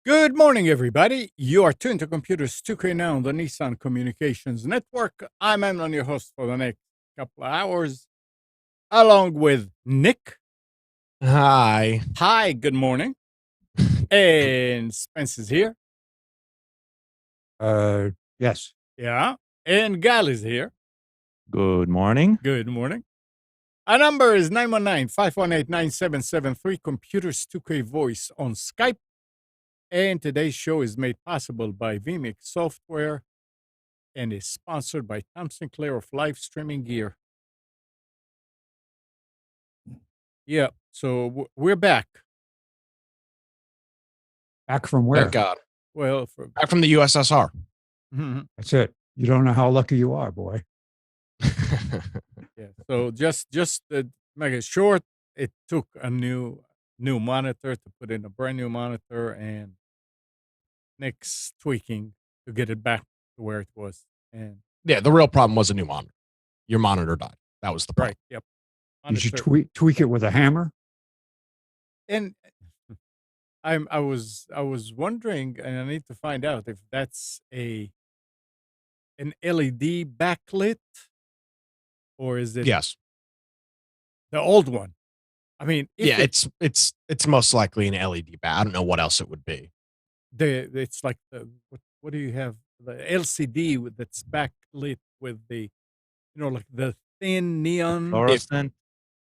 Good morning, everybody. You are tuned to Computers 2K now on the Nissan Communications Network. I'm Emlon, your host for the next couple of hours, along with Nick. Hi. Hi, good morning. And Spence is here. Yes. Yeah. And Gal is here. Good morning. Good morning. Our number is 919-518-9773, Computers 2K Voice on Skype. And today's show is made possible by vMix Software and is sponsored by Tom Sinclair of Live Streaming Gear. Yeah, so we're back. Back from where? Thank God. Well, Back from the USSR. That's it. You don't know how lucky you are, boy. Yeah. So just to make it short, it took a new monitor to put in a brand new monitor, and Nick's tweaking to get it back to where it was. And Yeah, the real problem was a new monitor. Your monitor died. That was the problem. right, yep. You should Monitor- tweak it with a hammer. And I was wondering, and I need to find out if that's an LED backlit, or is it Yes. the old one? I mean, if Yeah, it's most likely an LED bat. I don't know what else it would be. it's like the what do you have, the LCD that's backlit with the like the thin neon Fluorescent.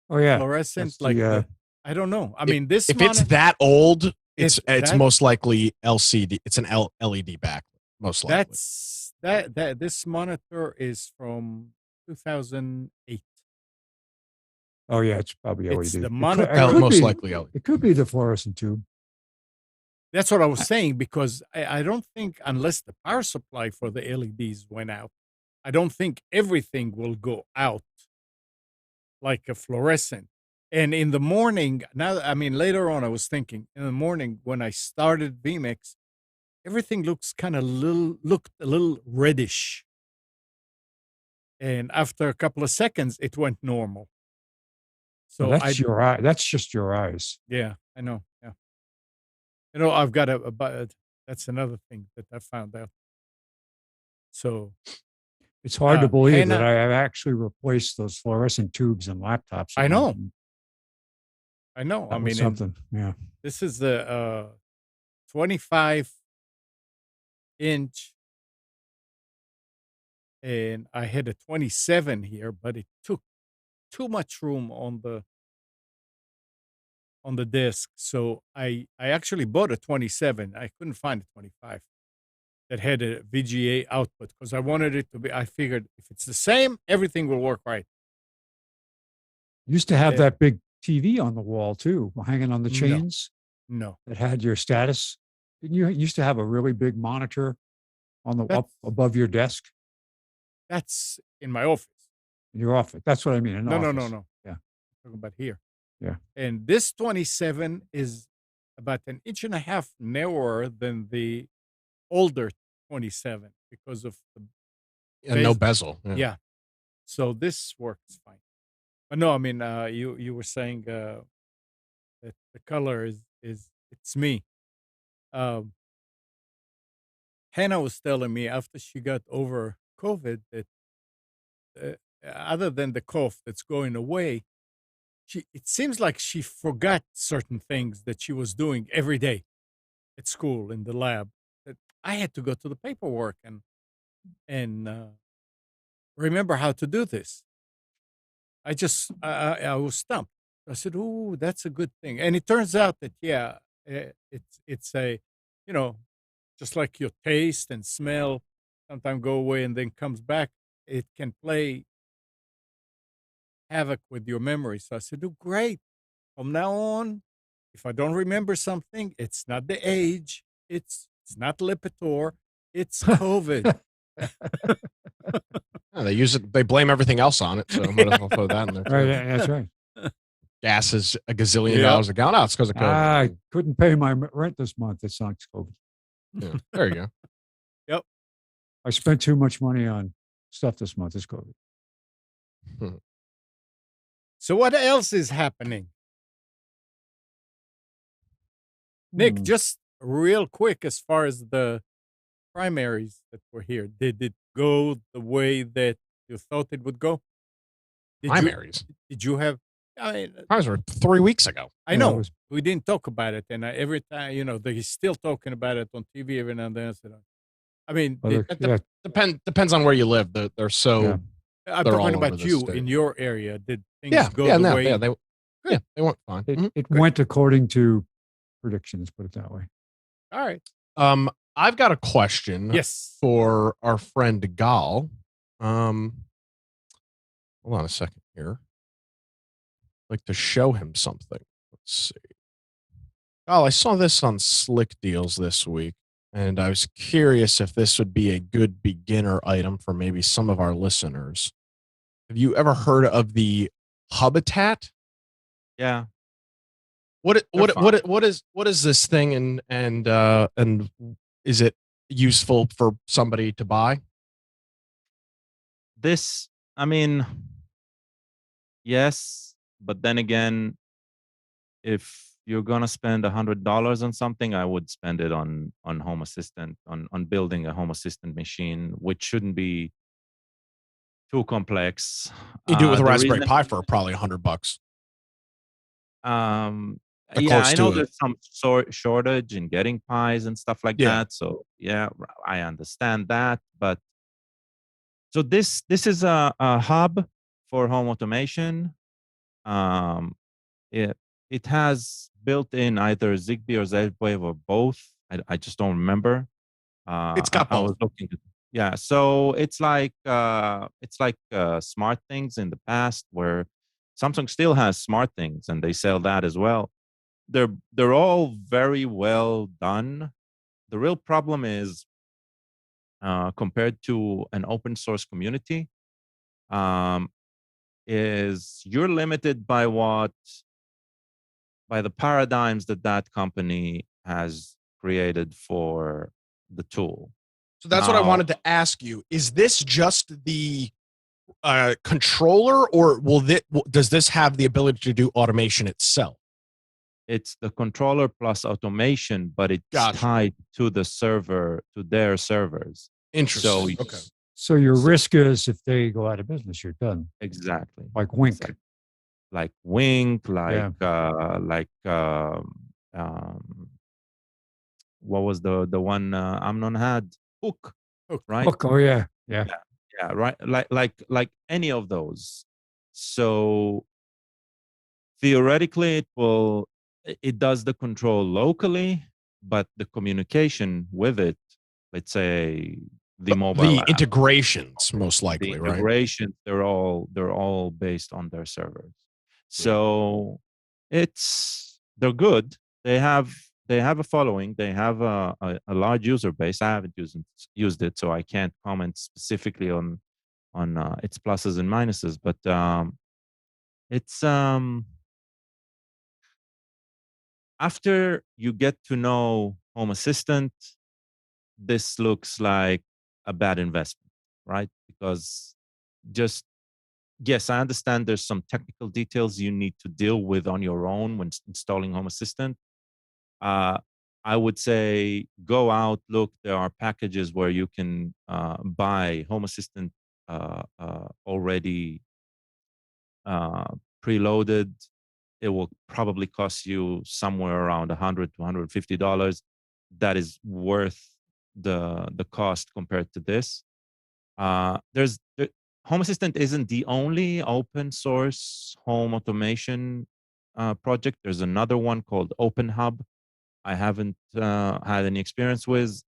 Oh yeah. fluorescent, That's like the, I don't know. I mean, this If it's that old, it's that- most likely LCD. It's an LED backlit, most likely. that's this monitor is from 2008. oh yeah, it's probably LED. It's the It could- monitor- it could most be- likely LED. It could be the fluorescent tube. That's what I was saying, because I don't think, unless the power supply for the LEDs went out, I don't think everything will go out like a fluorescent. And in the morning, later on, I was thinking, in the morning when I started vMix, everything looked a little reddish. And after a couple of seconds, it went normal. So Well, that's your eye. That's just your eyes. yeah, I know. Yeah. I've got that's another thing that I found out. So It's hard to believe that Hannah- I have actually replaced those fluorescent tubes in laptops. I know. I know. That I was mean, something. Yeah. this is the 25-inch, and I had a 27 here, but it took too much room on the disk. So I actually bought a 27. I couldn't find a 25 that had a VGA output, because I wanted it to be, I figured if it's the same, everything will work right. Used to have Yeah. that big TV on the wall too, hanging on the No. chains No. that had your status. Didn't you used to have a really big monitor on the up That's- above your desk That's in my office. in your office? That's what I mean. An No. office. Yeah. I'm talking about here. Yeah. And this 27 is about an inch and a half narrower than the older 27 because of the And no bezel. yeah. So this works fine. But no, I mean, you were saying that the color is it's me. Hannah was telling me after she got over COVID that other than the cough that's going away, it seems like she forgot certain things that she was doing every day at school in the lab. That I had to go to the paperwork and remember how to do this. I was stumped. I said, "Oh, that's a good thing." And it turns out that yeah, it's a, you know, just like your taste and smell sometimes go away and then comes back. It can play havoc with your memory. So I said, "Oh, great! From now on, if I don't remember something, it's not the age. It's not Lipitor. It's COVID." Yeah, they use it. They blame everything else on it. So might as well throw that in there Right, too. that's right. Gas is a gazillion Yep. dollars a gallon. Oh, it's because of I COVID. couldn't pay my rent this month. It's not COVID. Yeah, there you go. Yep. I spent too much money on stuff this month. It's COVID. So what else is happening, Nick? Hmm. Just real quick, as far as the primaries that were here, did it go the way that you thought it would go? Did you Primaries. did you have? I mean, Primaries were 3 weeks ago. I Yeah, it know was- we didn't talk about it, and every time they're still talking about it on TV every now and then. I said, I mean, Well, It yeah, depends on where you live. They're so Yeah. I'm they're talking all over about the you state. in your area. Did things Yeah, go yeah, the no, way? yeah, they went fine. it, Mhm. it went according to predictions, put it that way. All right. I've got a question Yes. for our friend Gal. Hold on a second here. I'd like to show him something. Let's see. Gal, I saw this on Slick Deals this week, and I was curious if this would be a good beginner item for maybe some of our listeners. Have you ever heard of the Hubitat? Yeah. What is this thing, and is it useful for somebody to buy? This, I mean, yes, but then again, if you're gonna spend $100 on something, I would spend it on Home Assistant, on building a Home Assistant machine, which shouldn't be too complex. You do it with a The Raspberry reason, Pi for probably $100. um, yeah, Close I know to it. there's some shortage in getting pies and stuff like Yeah. that. So yeah, I understand that, but so this is a hub for home automation. Um, it it has built-in either Zigbee or Z-Wave or both. I just don't remember. It's got I both. was looking at, yeah. So it's like smart things in the past where Samsung still has smart things and they sell that as well. They're all very well done. The real problem is compared to an open source community, um, is you're limited by the paradigms that company has created for the tool. So that's what I Now, wanted to ask you. Is this just the controller, or does this have the ability to do automation itself? it's the controller plus automation, but it's Gotcha. tied to the server, to their servers. Interesting. So Okay. So your So- risk is if they go out of business, you're done. Exactly. Like Wink. Exactly. Like Wink, Yeah. what was the one Amnon had? Hook, Hook. right? Look, oh yeah, yeah. Yeah, right. Like any of those. So theoretically, it does the control locally, but the communication with it, let's say the mobile The app, integrations, most the likely, right? integrations, they're all based on their servers. So they're good. They have a following. They have a large user base. I haven't used it, so I can't comment specifically on its pluses and minuses. But it's after you get to know Home Assistant, this looks like a bad investment, right? Because just yes, I understand there's some technical details you need to deal with on your own when installing Home Assistant. Uh, I would say go out, look. There are packages where you can buy Home Assistant already preloaded. It will probably cost you somewhere around $100 to $150. That is worth the cost compared to this. Home Assistant isn't the only open source home automation project. There's another one called Open Hub. I haven't had any experience with.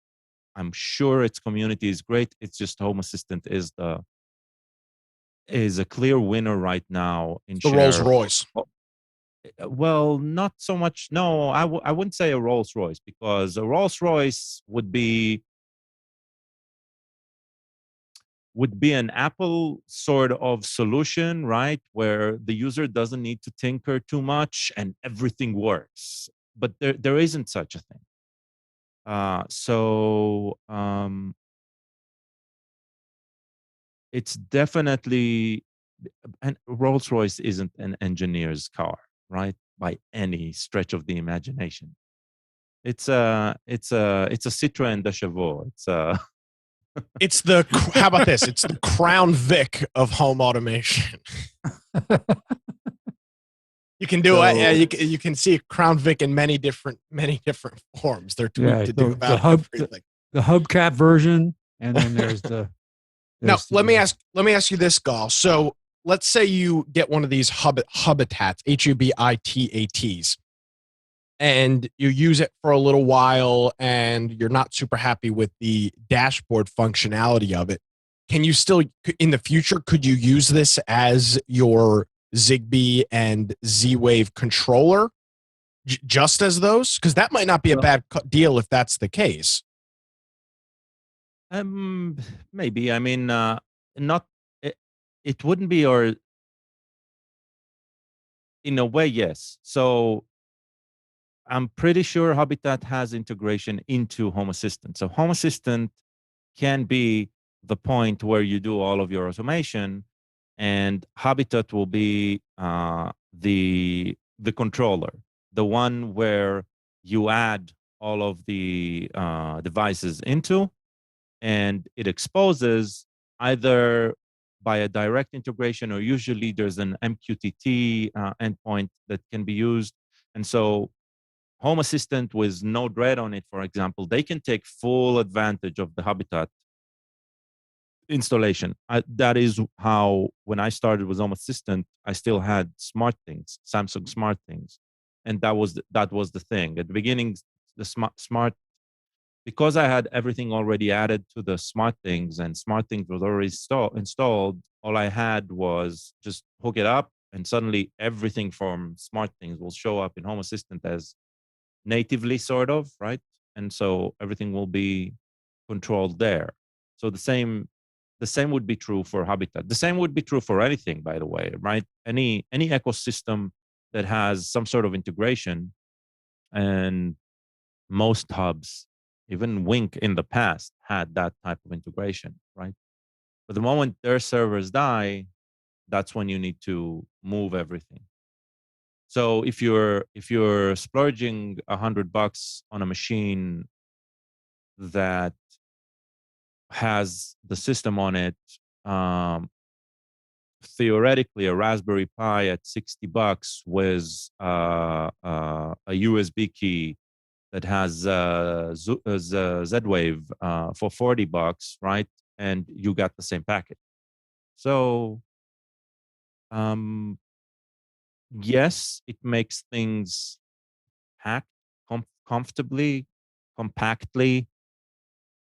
I'm sure its community is great. It's just Home Assistant is a clear winner right now in The Rolls share. Royce. Well, not so much. No, I wouldn't say a Rolls Royce, because a Rolls Royce would be an Apple sort of solution, right? Where the user doesn't need to tinker too much and everything works. But there isn't such a thing. It's definitely, and Rolls Royce isn't an engineer's car, right? By any stretch of the imagination. It's a Citroën de Chevaux. It's the, how about this? It's the Crown Vic of home automation. You can do it. You can see Crown Vic in many different forms. They're tweaked to do about everything. The hubcap version, and then there's the. Now, let me ask you this, Gal. So let's say you get one of these Hubitats, Hubitats, and you use it for a little while and you're not super happy with the dashboard functionality of it. Can you still, in the future, could you use this as your Zigbee and Z-Wave controller just as those? Because that might not be a bad deal if that's the case. Maybe. I mean, not. It wouldn't be, or in a way, yes. So I'm pretty sure Hubitat has integration into Home Assistant. So Home Assistant can be the point where you do all of your automation, and Hubitat will be the controller, the one where you add all of the devices into, and it exposes either by a direct integration, or usually there's an MQTT endpoint that can be used. And so Home Assistant with Node-RED on it, for example, they can take full advantage of the Hubitat installation. That is how, when I started with Home Assistant, I still had smart things, Samsung smart things. And that was the thing. At the beginning, the smart, because I had everything already added to the smart things, and smart things was already installed, all I had was just hook it up, and suddenly everything from smart things will show up in Home Assistant as natively, sort of, right? And so everything will be controlled there. So the same would be true for Hubitat. The same would be true for anything, by the way, right? Any ecosystem that has some sort of integration, and most hubs, even Wink in the past, had that type of integration, right? But the moment their servers die, that's when you need to move everything. So if you're splurging $100 on a machine that has the system on it, theoretically a Raspberry Pi at $60 with a USB key that has Z-Wave for $40, right? And you got the same packet. So yes, it makes things packed comfortably, compactly.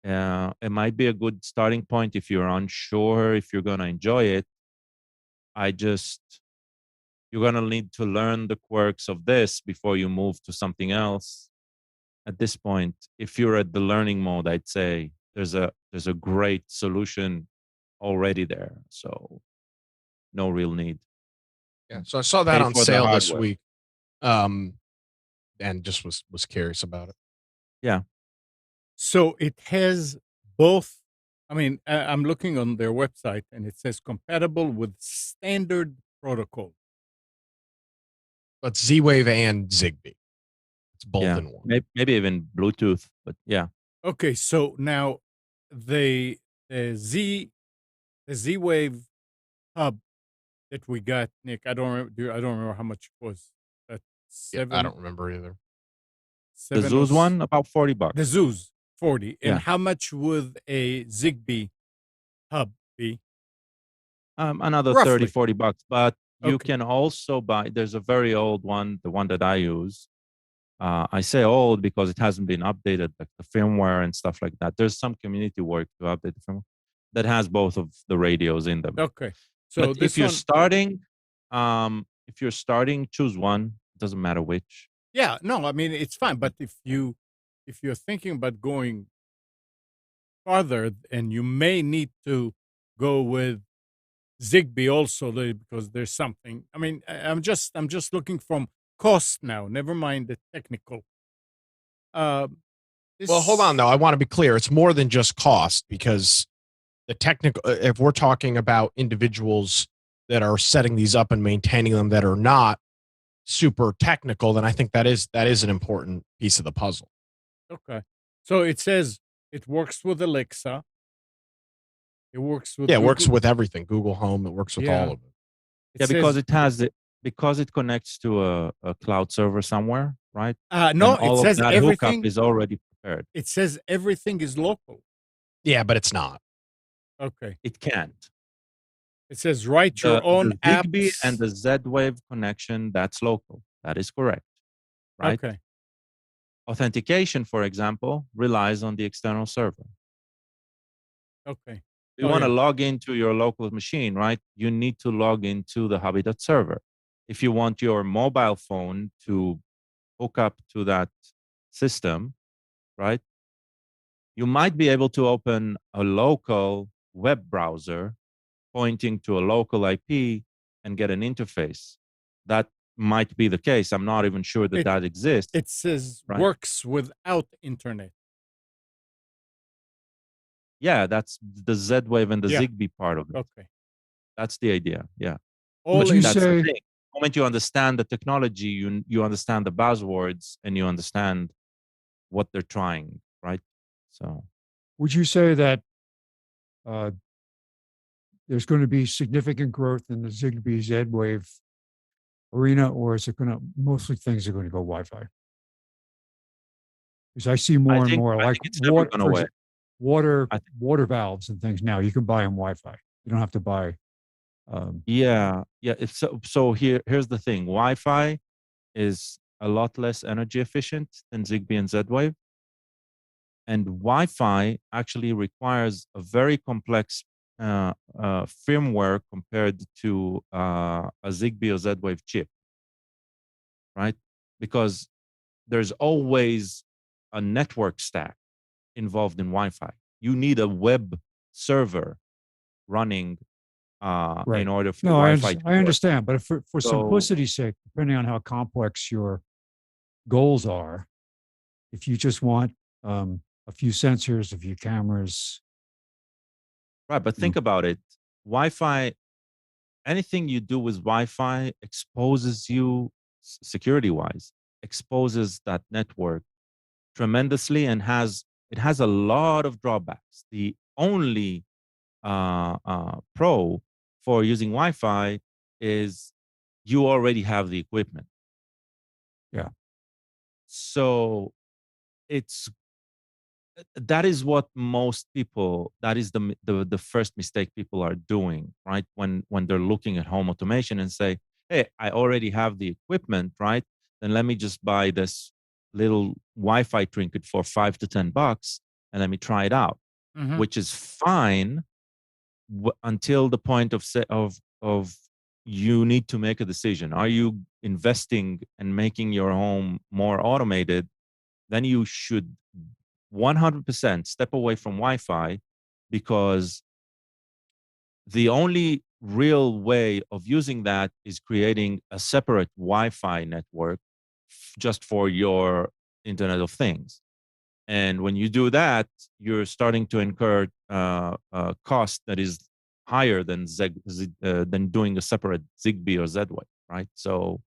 It might be a good starting point if you're unsure if you're going to enjoy it. You're going to need to learn the quirks of this before you move to something else. At this point, if you're at the learning mode, I'd say there's a great solution already there. So no real need. Yeah. So I saw that on sale this week. And just was curious about it. Yeah. So it has both. I mean, I'm looking on their website and it says compatible with standard protocol. But Z-Wave and Zigbee. It's both in one. Maybe even Bluetooth, but yeah. Okay, so now the Z-Wave hub that we got, Nick, I don't remember how much it was. That I don't remember either. The Zeus one, about $40. The Zeus, 40. Yeah. And how much would a Zigbee hub be? Another Roughly. $30-$40. But You Okay. can also buy, there's a very old one, the one that I use. I say old because it hasn't been updated, like the firmware and stuff like that. There's some community work to update the firmware that has both of the radios in them. Okay. So But this one, if you're starting, choose one. It doesn't matter which. yeah, no, I mean it's fine. But if you're thinking about going farther, and you may need to go with Zigbee also, because there's something. I mean, I'm just looking from cost now. Never mind the technical. Uh, Well, hold on this, though. I want to be clear. It's more than just cost because the technical. If we're talking about individuals that are setting these up and maintaining them that are not super technical, then I think that is an important piece of the puzzle. Okay. So it says it works with Alexa. It works with Yeah, it works Google. with everything. Google Home. It works with all Yeah. of it. It Yeah, says because it connects to a cloud server somewhere, right? no. Then It all of says that hookup everything. is already prepared. It says everything is local. Yeah, but it's not. Okay. It can't. It says write your The own Zigbee and apps. the Z-Wave connection, that's local. That is correct, right? Okay. Authentication, for example, relies on the external server. Okay. You Oh want to yeah. log into your local machine, right? You need to log into the Hubitat server. If you want your mobile phone to hook up to that system, right? You might be able to open a local web browser pointing to a local IP and get an interface. That might be the case. I'm not even sure that It that exists, it says right? works without internet. Yeah, that's the Z-Wave and the Yeah. Zigbee part of it. Okay. That's the idea. Yeah. Would All you in. That's the say, thing. The moment you understand the technology, you understand the buzzwords and you understand what they're trying, right? So would you say that uh, there's going to be significant growth in the Zigbee Z-Wave arena, or is it going to mostly things are going to go Wi-Fi? Because I see more and more I like think it's never water, gonna for win. example, water I think, water valves and things. Now you can buy them Wi-Fi. You don't have to buy. yeah, yeah. It's so here's the thing. Wi-Fi is a lot less energy efficient than Zigbee and Z-Wave. And Wi-Fi actually requires a very complex firmware compared to a Zigbee or Z-Wave chip, right? Because there's always a network stack involved in Wi-Fi. You need a web server running in Right. order for No, Wi-Fi to I work. understand, but for So, simplicity's sake, depending on how complex your goals are, if you just want a few sensors, a few cameras, right, but you know, think about it. Wi-Fi, anything you do with Wi-Fi exposes you security-wise, exposes that network tremendously and has a lot of drawbacks. The only pro for using Wi-Fi is you already have the equipment. yeah, So it's that is what most people, that is the first mistake people are doing, right? When they're looking at home automation and say, hey, I already have the equipment, right? Then let me just buy this little Wi-Fi trinket for $5 to $10 and let me try it out, Mhm. which is fine until the point of you need to make a decision. Are you investing and making your home more automated? Then you should 100% step away from Wi-Fi, because the only real way of using that is creating a separate Wi-Fi network just for your Internet of Things. And when you do that, you're starting to incur cost that is higher than than doing a separate Zigbee or Z-Wave, right? So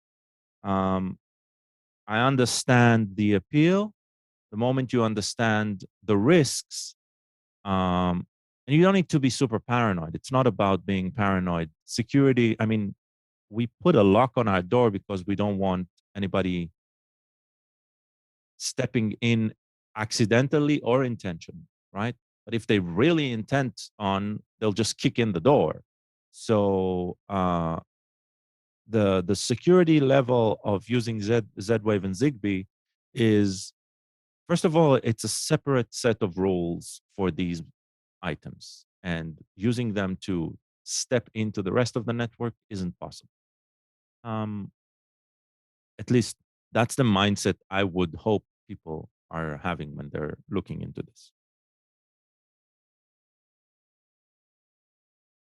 I understand the appeal. The moment you understand the risks, and you don't need to be super paranoid. It's not about being paranoid. Security, I mean, we put a lock on our door because we don't want anybody stepping in accidentally or intentionally, right? But if they really intent on, they'll just kick in the door. So the security level of using Z-Wave and Zigbee is, first of all, it's a separate set of rules for these items, and using them to step into the rest of the network isn't possible. At least that's the mindset I would hope people are having when they're looking into this.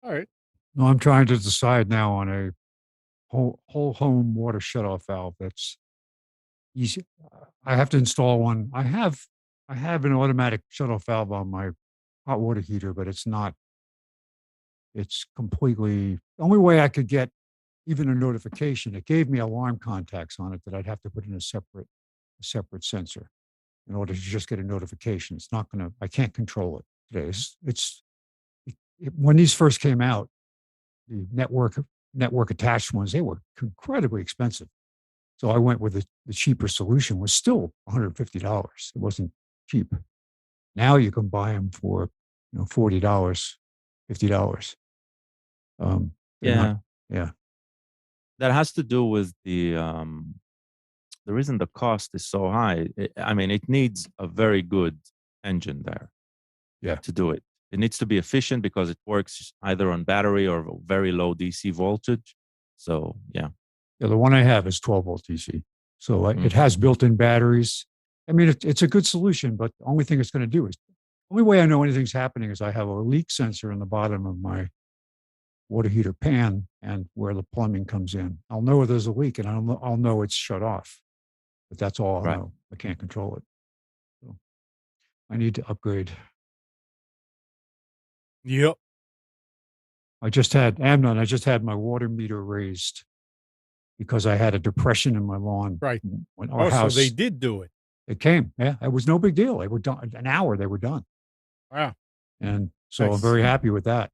All right. No, I'm trying to decide now on a whole home water shutoff valve that's easy. I have to install one. I have an automatic shutoff valve on my hot water heater, but it's not. It's completely the only way I could get even a notification. It gave me alarm contacts on it that I'd have to put in a separate sensor in order to just get a notification. It's not going to. I can't control it today. When these first came out, the network attached ones, they were incredibly expensive. So I went with the cheaper solution, was still $150. It wasn't cheap. Now you can buy them for $40, $50. Yeah, Yeah. that has to do with the reason the cost is so high. I mean, it needs a very good engine there. Yeah. To do it. It needs to be efficient because it works either on battery or very low DC voltage. So yeah. Yeah, the one I have is 12-volt DC. So it has built-in batteries. I mean, it's a good solution, but the only thing it's going to do is, the only way I know anything's happening is I have a leak sensor in the bottom of my water heater pan and where the plumbing comes in. I'll know there's a leak and I'll know it's shut off. But that's all I'll know. I can't control it. So I need to upgrade. Yep. I just had my water meter raised because I had a depression in my lawn. Right. When our house, so they did do it. It came. Yeah. It was no big deal. They were done. An hour, they were done. Wow. And so I'm very happy with that.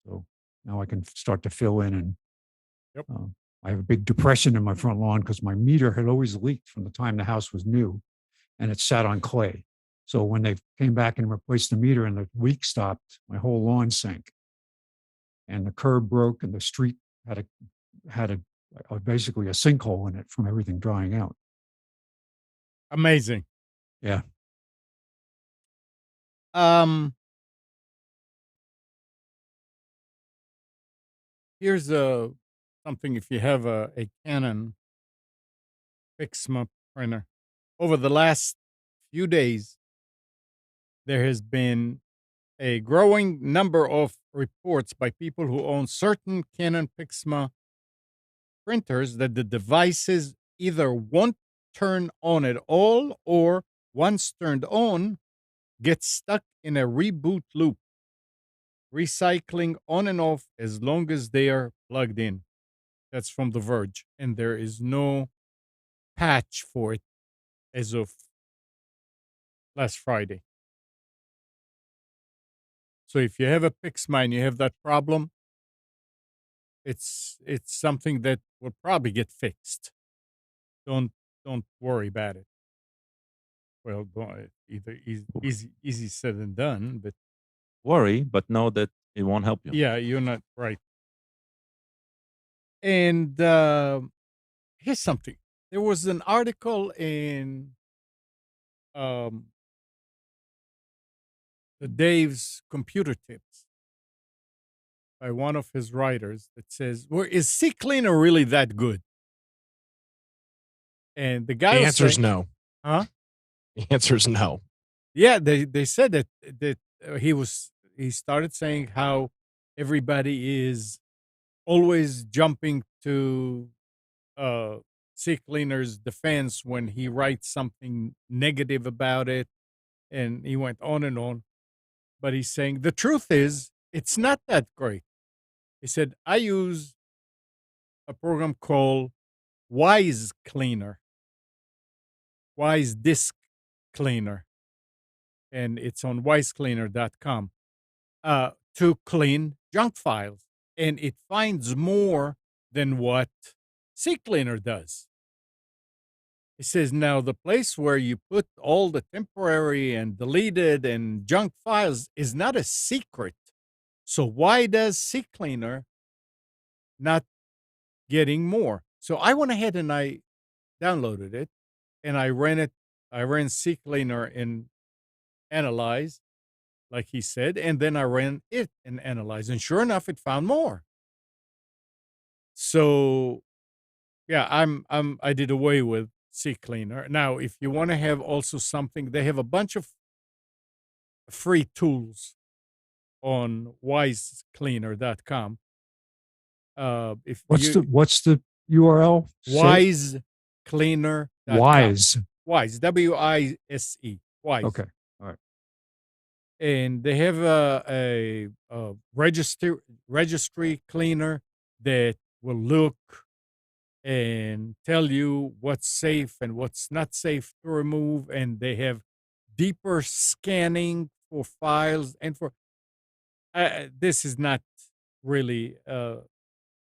So now I can start to fill in. And I have a big depression in my front lawn because my meter had always leaked from the time the house was new, and it sat on clay. So when they came back and replaced the meter and the leak stopped, my whole lawn sank. And the curb broke, and the street had basically a sinkhole in it from everything drying out. Amazing. Yeah. Here's something. If you have a Canon Pixma printer, over the last few days, there has been a growing number of reports by people who own certain Canon Pixma printers that the devices either won't turn on at all, or once turned on, get stuck in a reboot loop, recycling on and off as long as they are plugged in. That's from The Verge. And there is no patch for it as of last Friday. So if you have a Pixma and you have that problem, it's something that will probably get fixed. Don't worry about it. Well, either easy said than done, but worry, but know that it won't help you. Yeah, you're not right. And here's something. There was an article in the Dave's Computer Tips by one of his writers that says, "Well, is CCleaner really that good?" And the guy The answer is no. Huh? The answer is no. Yeah, they said that he started saying how everybody is always jumping to CCleaner's defense when he writes something negative about it, and he went on and on. But he's saying the truth is it's not that great. He said, I use a program called Wise Cleaner, Wise Disk Cleaner, and it's on wisecleaner.com to clean junk files. And it finds more than what CCleaner does. He says, now the place where you put all the temporary and deleted and junk files is not a secret. So why does CCleaner not getting more. So I went ahead and I downloaded it, and I ran it. I ran CCleaner in Analyze, like he said, and then I ran it in Analyze, and sure enough, it found more. So yeah, I did away with CCleaner. Now, if you want to have also something, they have a bunch of free tools on wisecleaner.com. If What's you the URL? wisecleaner.com. Wise. Wise, WISE, Wise. Okay. All right. And they have a registry cleaner that will look and tell you what's safe and what's not safe to remove. And they have deeper scanning for files and for this is not really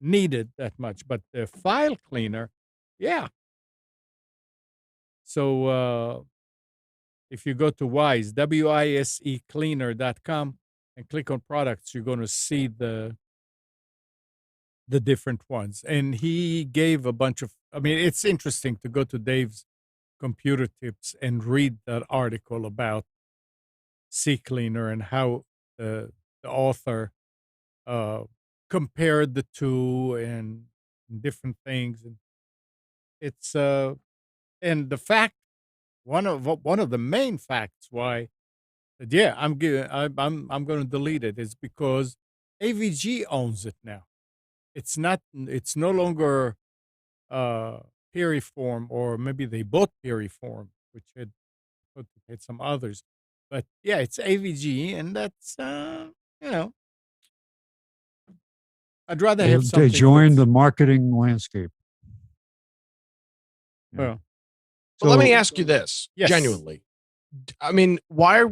needed that much, but the file cleaner, yeah. So if you go to Wise, WISE cleaner.com and click on products, you're going to see the different ones. And he gave a bunch of, I mean, it's interesting to go to Dave's Computer Tips and read that article about CCleaner and how the author compared the two and different things. And it's and the fact one of the main facts why yeah I'm going to delete it is because AVG owns it now. It's no longer Piriform, or maybe they bought Piriform, which had some others, but yeah, it's AVG, and that's you know, I'd rather have They something joined that's- the marketing landscape. Yeah. well, But let me So- ask you this, Yes. genuinely. I mean, why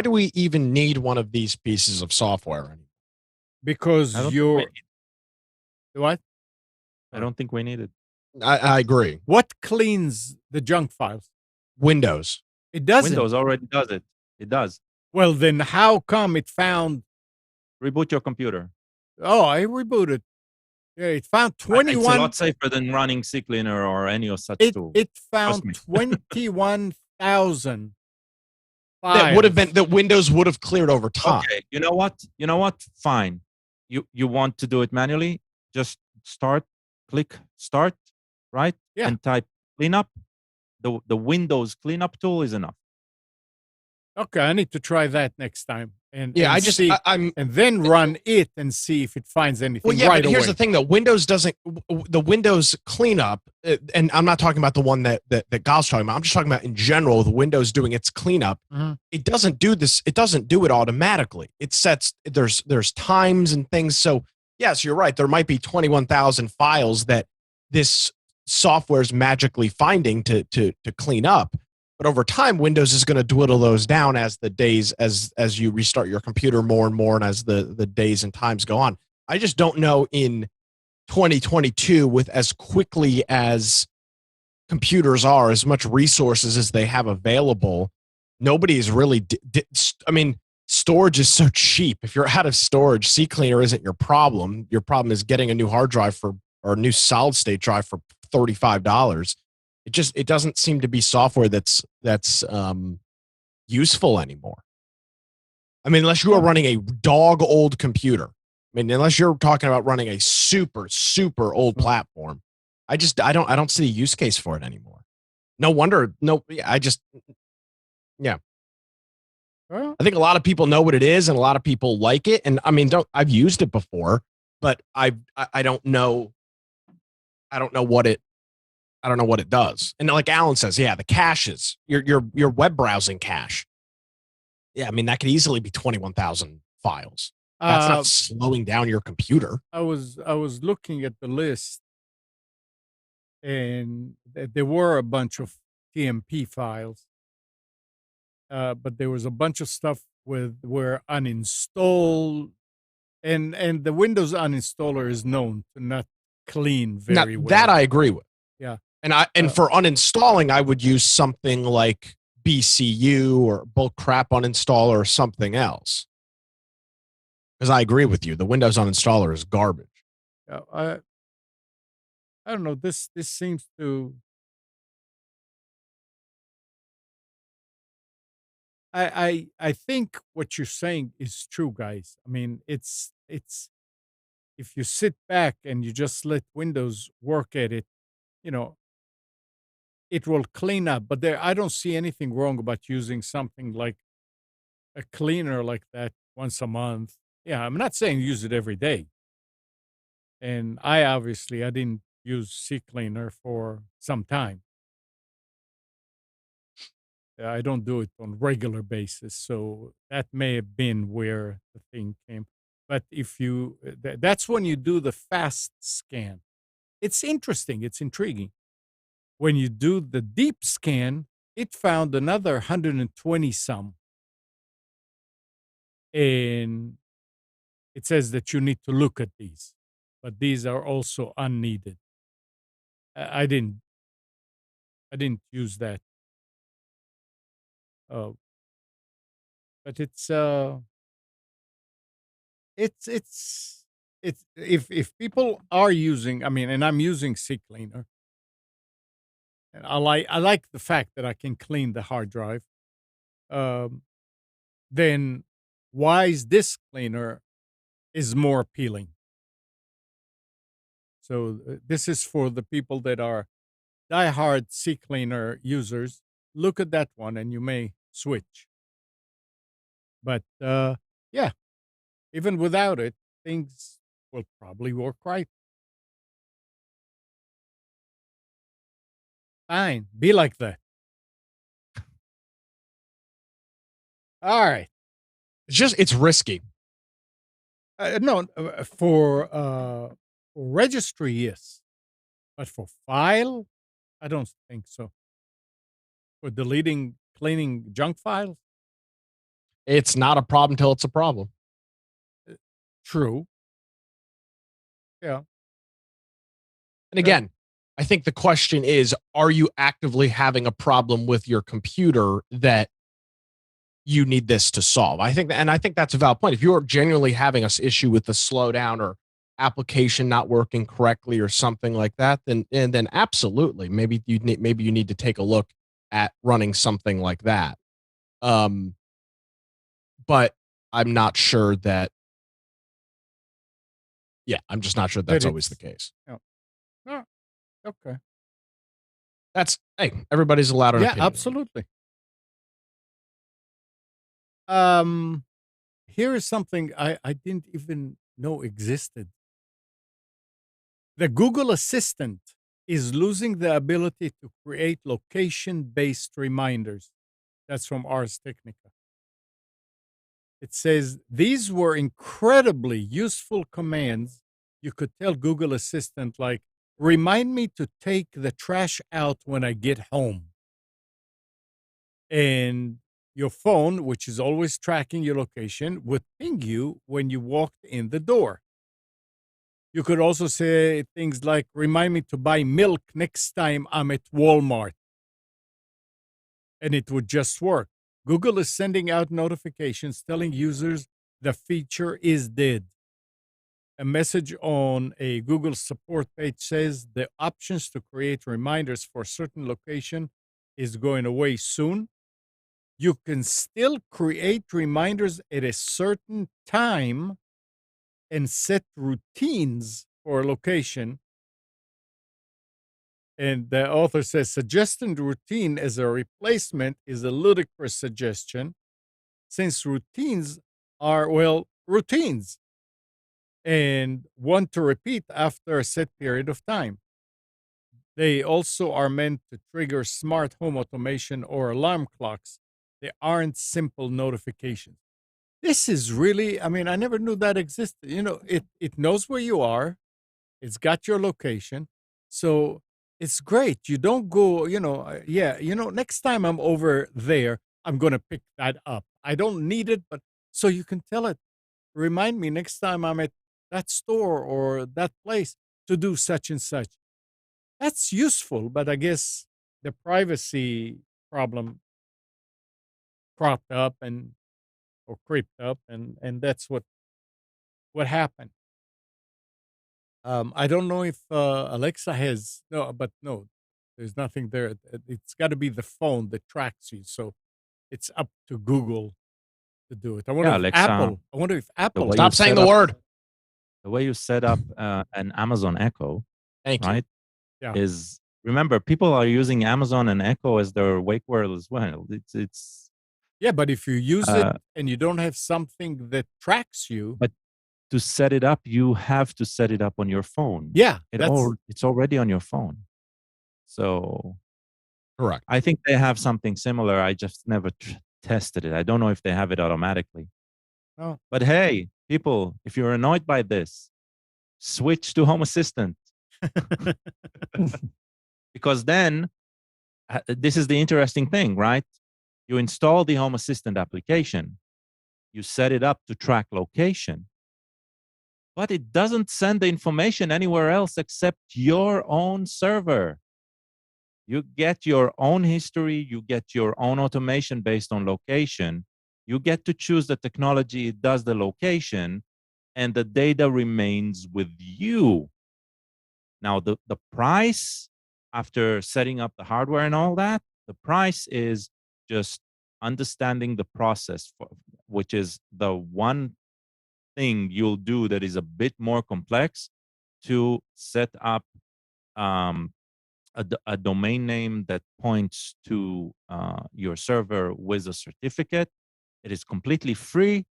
do we even need one of these pieces of software anymore? because I don't think you're we need- what I don't think we need it. I agree. what cleans the junk files? Windows. It doesn't. Windows already does it. It does. Well, then how come it found? Reboot your computer. Oh, I rebooted. Yeah, it found It's a 21. lot safer than running CCleaner or any of such It tool. found me. 21,000 That would have files. been that Windows would have cleared over time. Okay, you know what? Fine. You want to do it manually? Just click start, right? Yeah. And type cleanup. The Windows cleanup tool is enough. Okay, I need to try that next time. And Yeah, and see, I'm and then run it and see if it finds anything well, yeah, right but here's away. the thing though. Windows doesn't the Windows cleanup, and I'm not talking about the one that Gal's talking about. I'm just talking about in general, the Windows doing its cleanup. Mhm. It doesn't do this, it doesn't do it automatically. It sets there's times and things. So yes, you're right. There might be 21,000 files that this software is magically finding to clean up. But over time, Windows is going to dwindle those down as the days, as you restart your computer more and more, and as the days and times go on. I just don't know in 2022, with as quickly as computers are, as much resources as they have available, nobody is really. I mean, storage is so cheap. If you're out of storage, CCleaner isn't your problem. Your problem is getting a new hard drive or a new solid state drive for $35. It doesn't seem to be software that's useful anymore. I mean, unless you are running a dog old computer. I mean, unless you're talking about running a super old platform. I don't see the use case for it anymore. No wonder. No, yeah. Well, I think a lot of people know what it is, and a lot of people like it. And I mean, I've used it before, but I don't know. I don't know what it does. And like Alan says, yeah, the caches, your web browsing cache. Yeah, I mean, that could easily be 21,000 files. That's not slowing down your computer. I was looking at the list, and there were a bunch of TMP files, but there was a bunch of stuff where uninstall, and the Windows uninstaller is known to not clean very well. That I agree with. Yeah. And for uninstalling, I would use something like BCU or bulk crap uninstaller or something else. Because I agree with you, the Windows uninstaller is garbage. I don't know. This seems to. I think what you're saying is true, guys. I mean, it's if you sit back and you just let Windows work at it, you know, it will clean up. But there, I don't see anything wrong about using something like a cleaner like that once a month. Yeah, I'm not saying use it every day. And I didn't use Sea Cleaner for some time. I don't do it on regular basis, so that may have been where the thing came. But if you, that's when you do the fast scan. It's interesting. It's intriguing. When you do the deep scan, it found another 120 some, and it says that you need to look at these, but these are also unneeded. I I didn't use that, uh, but it's it's if people are using, I mean, and I'm using Sea Cleaner, and I like the fact that I can clean the hard drive. Um, then Wise Disk Cleaner is more appealing. So this is for the people that are diehard Sea Cleaner users. Look at that one, and you may switch. But yeah, even without it, things will probably work right. Fine, be like that. All right. It's risky. No, for registry, yes, but for file, I don't think so. For deleting, cleaning junk files, It's not a problem till it's a problem. true. Yeah. And again, I think the question is, are you actively having a problem with your computer that you need this to solve? I think that's a valid point. If you're genuinely having an issue with the slowdown or application not working correctly or something like that, then absolutely, maybe you need to take a look at running something like that. Um, but I'm not sure that. Yeah, I'm just not sure That that's always the it's, case. yeah. Oh, okay. That's hey, everybody's allowed an Yeah, opinion. absolutely. Um, Here is something I didn't even know existed. The Google Assistant is losing the ability to create location-based reminders. That's from Ars Technica. It says these were incredibly useful commands. You could tell Google Assistant, like, remind me to take the trash out when I get home. And your phone, which is always tracking your location, would ping you when you walked in the door. You could also say things like, remind me to buy milk next time I'm at Walmart. And it would just work. Google is sending out notifications telling users the feature is dead. A message on a Google support page says the options to create reminders for certain location is going away soon. You can still create reminders at a certain time and set routines for a location. And the author says suggesting routine as a replacement is a ludicrous suggestion since routines are, well, routines and one to repeat after a set period of time. They also are meant to trigger smart home automation or alarm clocks. They aren't simple notifications. This is really, I mean, I never knew that existed. It knows where you are. It's got your location. So it's great. You don't go, yeah, next time I'm over there, I'm going to pick that up. I don't need it, but so you can tell it, remind me next time I'm at that store or that place to do such and such. That's useful, but I guess the privacy problem cropped up and or creeped up, and that's what happened. I don't know if Alexa has no, there's nothing there. It's got to be the phone that tracks you. So it's up to Google to do it. Yeah, Alexa, I wonder if the Apple way you Stop saying set the up word. the way you set up an Amazon Echo, Thank you. right? Yeah. Is remember people are using Amazon and Echo as their wake word as well. It's Yeah, but if you use it uh, and you don't have something that tracks you, but to set it up, you have to set it up on your phone. yeah, It's already on your phone. So Correct. I think they have something similar. I just never tested it. I don't know if they have it automatically. Oh. But hey, people, if you're annoyed by this, switch to Home Assistant. Because then, this is the interesting thing, right? You install the Home Assistant application, you set it up to track location, but it doesn't send the information anywhere else except your own server. You get your own history, you get your own automation based on location. You get to choose the technology, it does the location, and the data remains with you. Now, the price, after setting up the hardware and all that, the price is just understanding the process, which is the one thing you'll do that is a bit more complex to set up a domain name that points to your server with a certificate. It is completely free.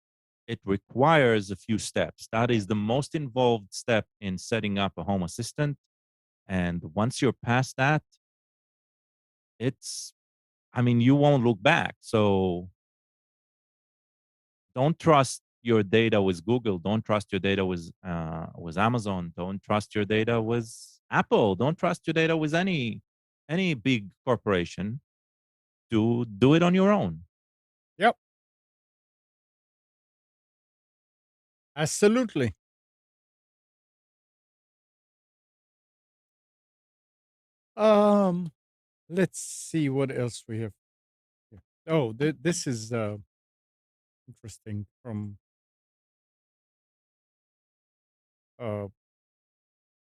It requires a few steps. That is the most involved step in setting up a Home Assistant. And once you're past that, you won't look back. So don't trust your data with Google. Don't trust your data with Amazon. Don't trust your data with Apple. Don't trust your data with any big corporation. Do it on your own. Yep. Absolutely. Let's see what else we have here. Oh, this is interesting from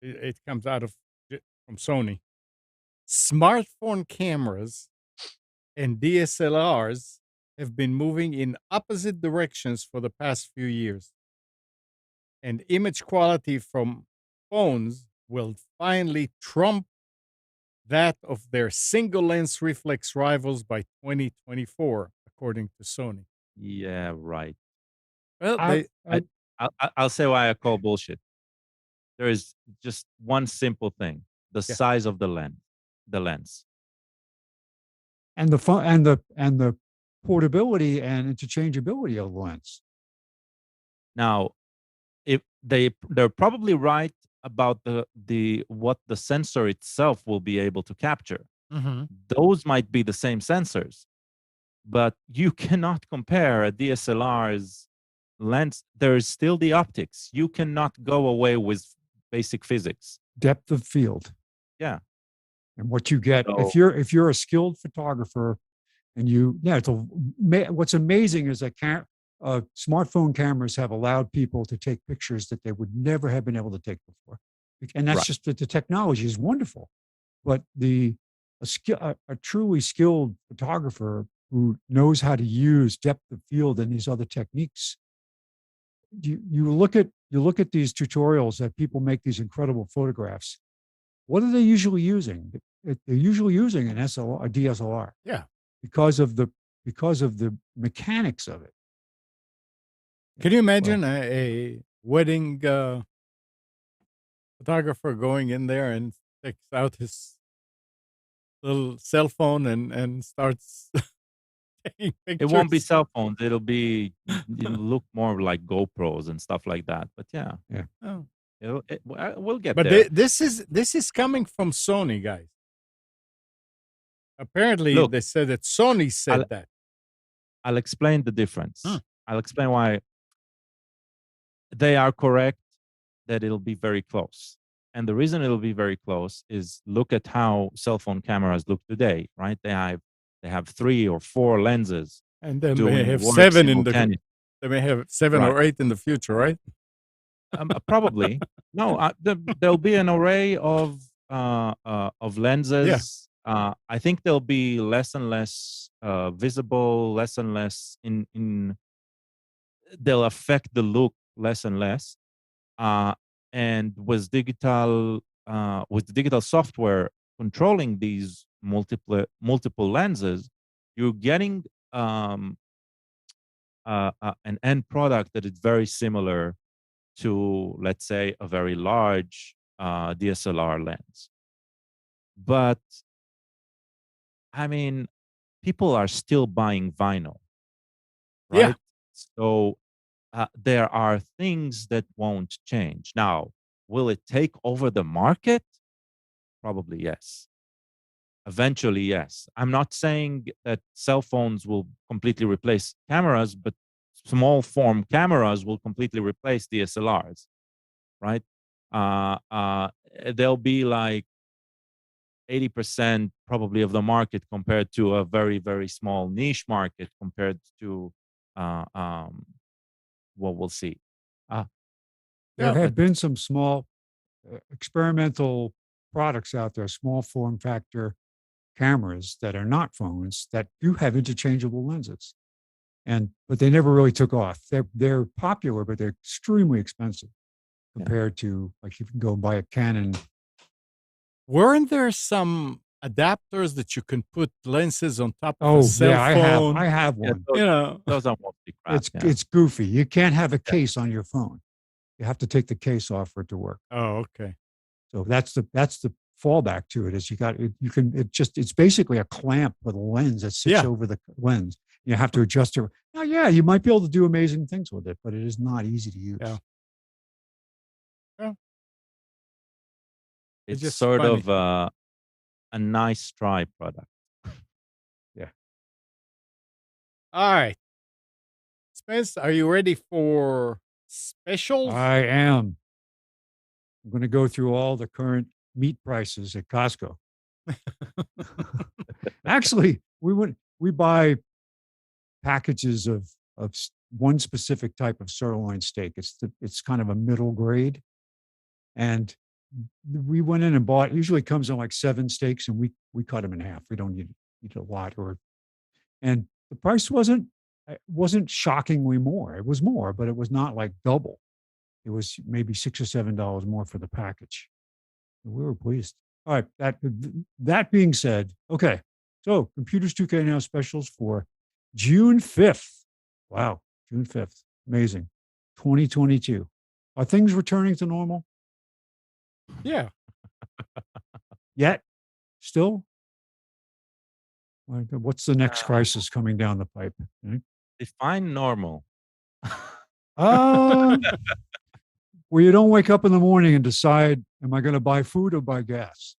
it comes out of from Sony. Smartphone cameras and DSLRs have been moving in opposite directions for the past few years. And image quality from phones will finally trump that of their single lens reflex rivals by 2024, according to Sony. Yeah, right. Well, I, I, I'll say why I call bullshit. There is just one simple thing: the Yeah. size of the lens. and the fun and the portability and interchangeability of the lens. Now, if they're probably right about the what the sensor itself will be able to capture. Mm-hmm. Those might be the same sensors, but you cannot compare a DSLR's lens. There is still the optics. You cannot go away with basic physics. Depth of field. Yeah. And what you get So, if you're a skilled photographer and what's amazing is that smartphone cameras have allowed people to take pictures that they would never have been able to take before. And that's Right. just that the technology is wonderful. But a truly skilled photographer who knows how to use depth of field and these other techniques, you look at these tutorials that people make these incredible photographs. What are they usually using? They're usually using an SLR, a DSLR. Yeah. Because of the mechanics of it. Can you imagine a wedding photographer going in there and takes out his little cell phone and starts taking pictures? it won't be cell phones. It'll look more like GoPros and stuff like that. But yeah, Oh. we'll get But there. this is coming from Sony, guys. Apparently, Look, they said that Sony said that. I'll explain the difference. Huh. I'll explain why they are correct that it'll be very close. And the reason it'll be very close is look at how cell phone cameras look today, right? They have 3 or 4 lenses. And they may doing have work 7 simultaneously. they may have 7 Right. or 8 in the future, right? Probably no. There'll be an array of lenses. I think they'll be less and less visible, less and less in. They'll affect the look less and less. Uh, and with the digital software controlling these multiple lenses, you're getting an end product that is very similar to, let's say, a very large DSLR lens. But I mean, people are still buying vinyl, Yeah. right? So there are things that won't change. Now, will it take over the market? Probably yes. Eventually, yes. I'm not saying that cell phones will completely replace cameras, but small form cameras will completely replace DSLRs, right? There'll be like 80% probably of the market compared to a very, very small niche market compared to uh, um, what we'll see. There Yeah, have been some small experimental products out there, small form factor cameras that are not phones that do have interchangeable lenses. But they never really took off. They're popular, but they're extremely expensive compared to like you can go and buy a Canon. weren't there some adapters that you can put lenses on top of a Oh cell yeah, phone? I have Yeah, one. You know, those are mostly crap. It's goofy. You can't have a case on your phone. You have to take the case off for it to work. oh, okay. So that's the fallback to it is it's basically a clamp with a lens that sits over the lens. You have to adjust it. Now, yeah, you might be able to do amazing things with it, but it is not easy to use. Yeah. Yeah. It's just sort funny. of a nice try product. Yeah. All right. Spence, are you ready for specials? I am. I'm going to go through all the current meat prices at Costco. Actually, we buy packages of one specific type of sirloin steak. It's kind of a middle grade, and we went in and bought. Usually comes in like 7 steaks, and we cut them in half. We don't eat a lot, and the price wasn't shockingly more. It was more, but it was not like double. It was maybe $6 or $7 more for the package. We were pleased. All right. That being said, okay. So Computers 2K Now specials for June 5th. Wow. June 5th. Amazing. 2022. Are things returning to normal? Yeah. Yet? Still? What's the next crisis coming down the pipe? Define normal. Well, you don't wake up in the morning and decide, am I going to buy food or buy gas?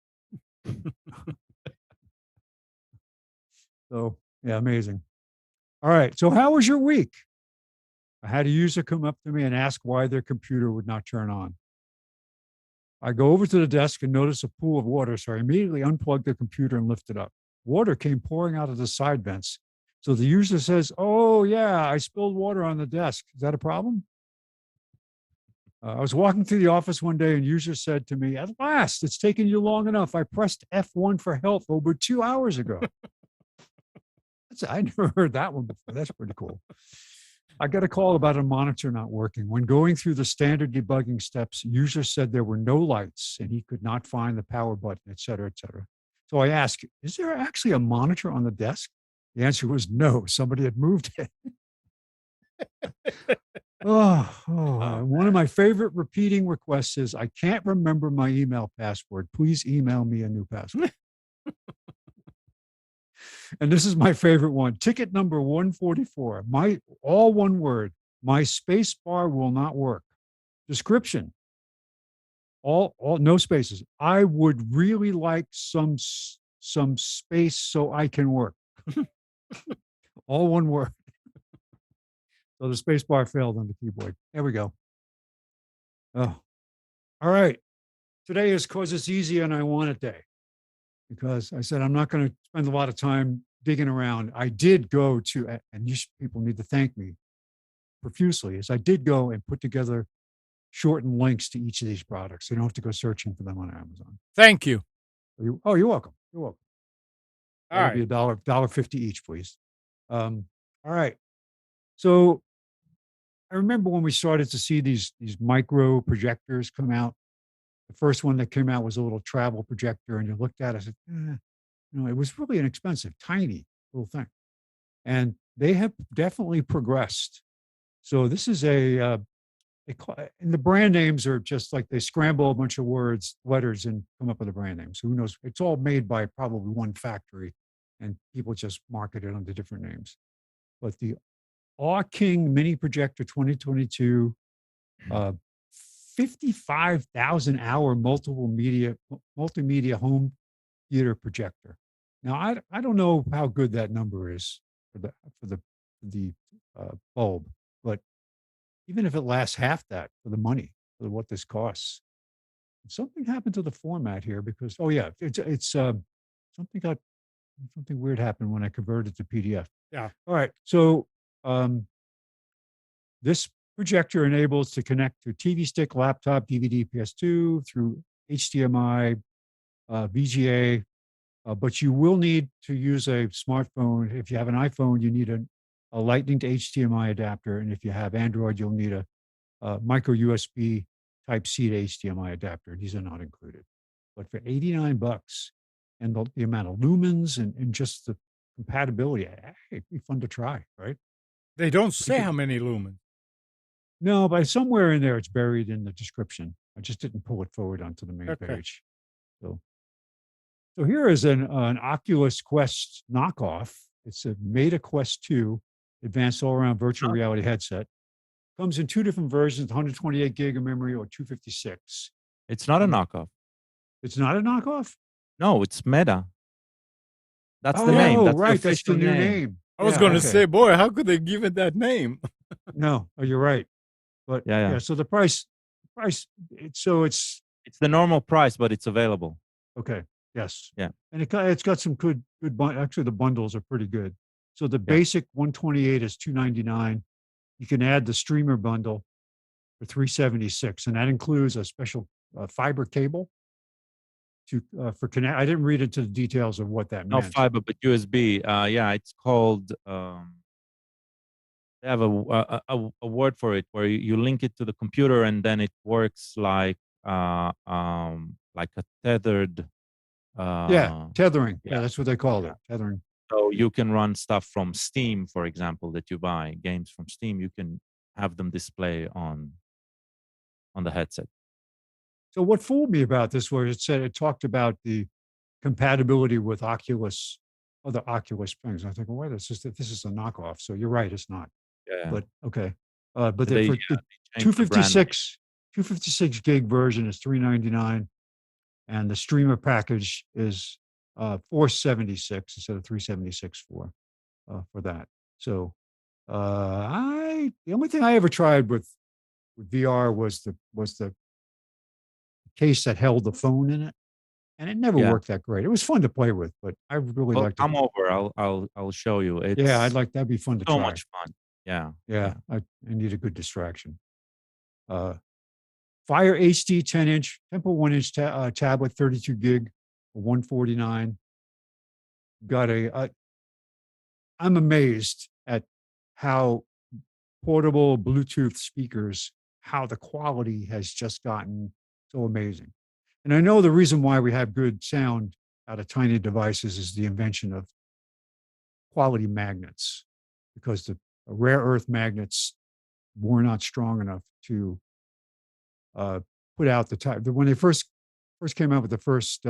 So, yeah, amazing. All right. So, how was your week? I had a user come up to me and ask why their computer would not turn on. I go over to the desk and notice a pool of water. So, I immediately unplugged the computer and lifted up. Water came pouring out of the side vents. So, the user says, oh, yeah, I spilled water on the desk. Is that a problem? I was walking through the office one day and user said to me, at last, it's taken you long enough. I pressed F1 for help over 2 hours ago. I never heard that one before. That's pretty cool. I got a call about a monitor not working. When going through the standard debugging steps, user said there were no lights and he could not find the power button, et cetera, et cetera. So I asked, is there actually a monitor on the desk? The answer was no. Somebody had moved it. One of my favorite repeating requests is, I can't remember my email password. Please email me a new password. And this is my favorite one. Ticket number 144. All one word. My space bar will not work. Description. All no spaces. I would really like some space so I can work. All one word. So the space bar failed on the keyboard. There we go. Oh, all right. Today is because it's easy and I want it day. Because I said I'm not going to spend a lot of time digging around. I did go to, and you people need to thank me profusely, as I did go and put together shortened links to each of these products. So you don't have to go searching for them on Amazon. Thank you. You're welcome. You're welcome. All That'll right. be $1.50 each, please. All right. So I remember when we started to see these micro projectors come out. The first one that came out was a little travel projector, and you looked at it and said, it was really inexpensive, tiny little thing. And they have definitely progressed. So this is and the brand names are just like they scramble a bunch of letters, and come up with a brand name. So who knows? It's all made by probably one factory, and people just market it under different names. But the Awe King Mini Projector 2022, 55,000 hour multimedia home theater projector. Now I don't know how good that number is for the bulb, but even if it lasts half that for the money for what this costs, something happened to the format here because it's something weird happened when I converted to PDF. Yeah. All right, so this projector enables to connect to TV stick, laptop, DVD, PS2 through HDMI, VGA, but you will need to use a smartphone. If you have an iPhone, you need a Lightning to HDMI adapter, and if you have Android, you'll need a micro USB Type C to HDMI adapter. These are not included. But for $89 and the amount of lumens and just the compatibility, it'd be fun to try, right? They don't say how many lumens. No, but somewhere in there, it's buried in the description. I just didn't pull it forward onto the main page. So here is an Oculus Quest knockoff. It's a Meta Quest 2 advanced all-around virtual reality headset. Comes in two different versions, 128 gig of memory or 256. It's not a knockoff. It's not a knockoff? No, it's Meta. That's the name. That's right. the That's the new name. I was going to say, boy, how could they give it that name? No, you're right. But so the price, it's the normal price, but it's available. Okay. Yes. Yeah. And it's got some good actually the bundles are pretty good. So the basic 128 is $299. You can add the streamer bundle for $376, and that includes a special fiber cable for connect. I didn't read into the details of what that meant. Not fiber, but USB. It's called. They have a word for it where you link it to the computer, and then it works like a tethered. Tethering. Yeah, that's what they call it. Tethering. So you can run stuff from Steam, for example, that you buy games from Steam. You can have them display on the headset. So what fooled me about this was it talked about the compatibility with other Oculus things. I think, well, wait, this is a knockoff. So you're right, it's not. Yeah. But okay. But the 256 gig version is $399, and the streamer package is $476 instead of $376 for that. So the only thing I ever tried with VR was the case that held the phone in it, and it never worked that great. It was fun to play with, but I really liked it. Come over. I'll show you. That'd be fun to try. So much fun. Yeah. I need a good distraction. Fire HD 10-inch, Temple 1-inch tablet, 32 gig, $149. Got I'm amazed at how portable Bluetooth speakers, how the quality has just gotten so amazing. And I know the reason why we have good sound out of tiny devices is the invention of quality magnets, because the rare earth magnets were not strong enough to put out the type. When they first came out with the first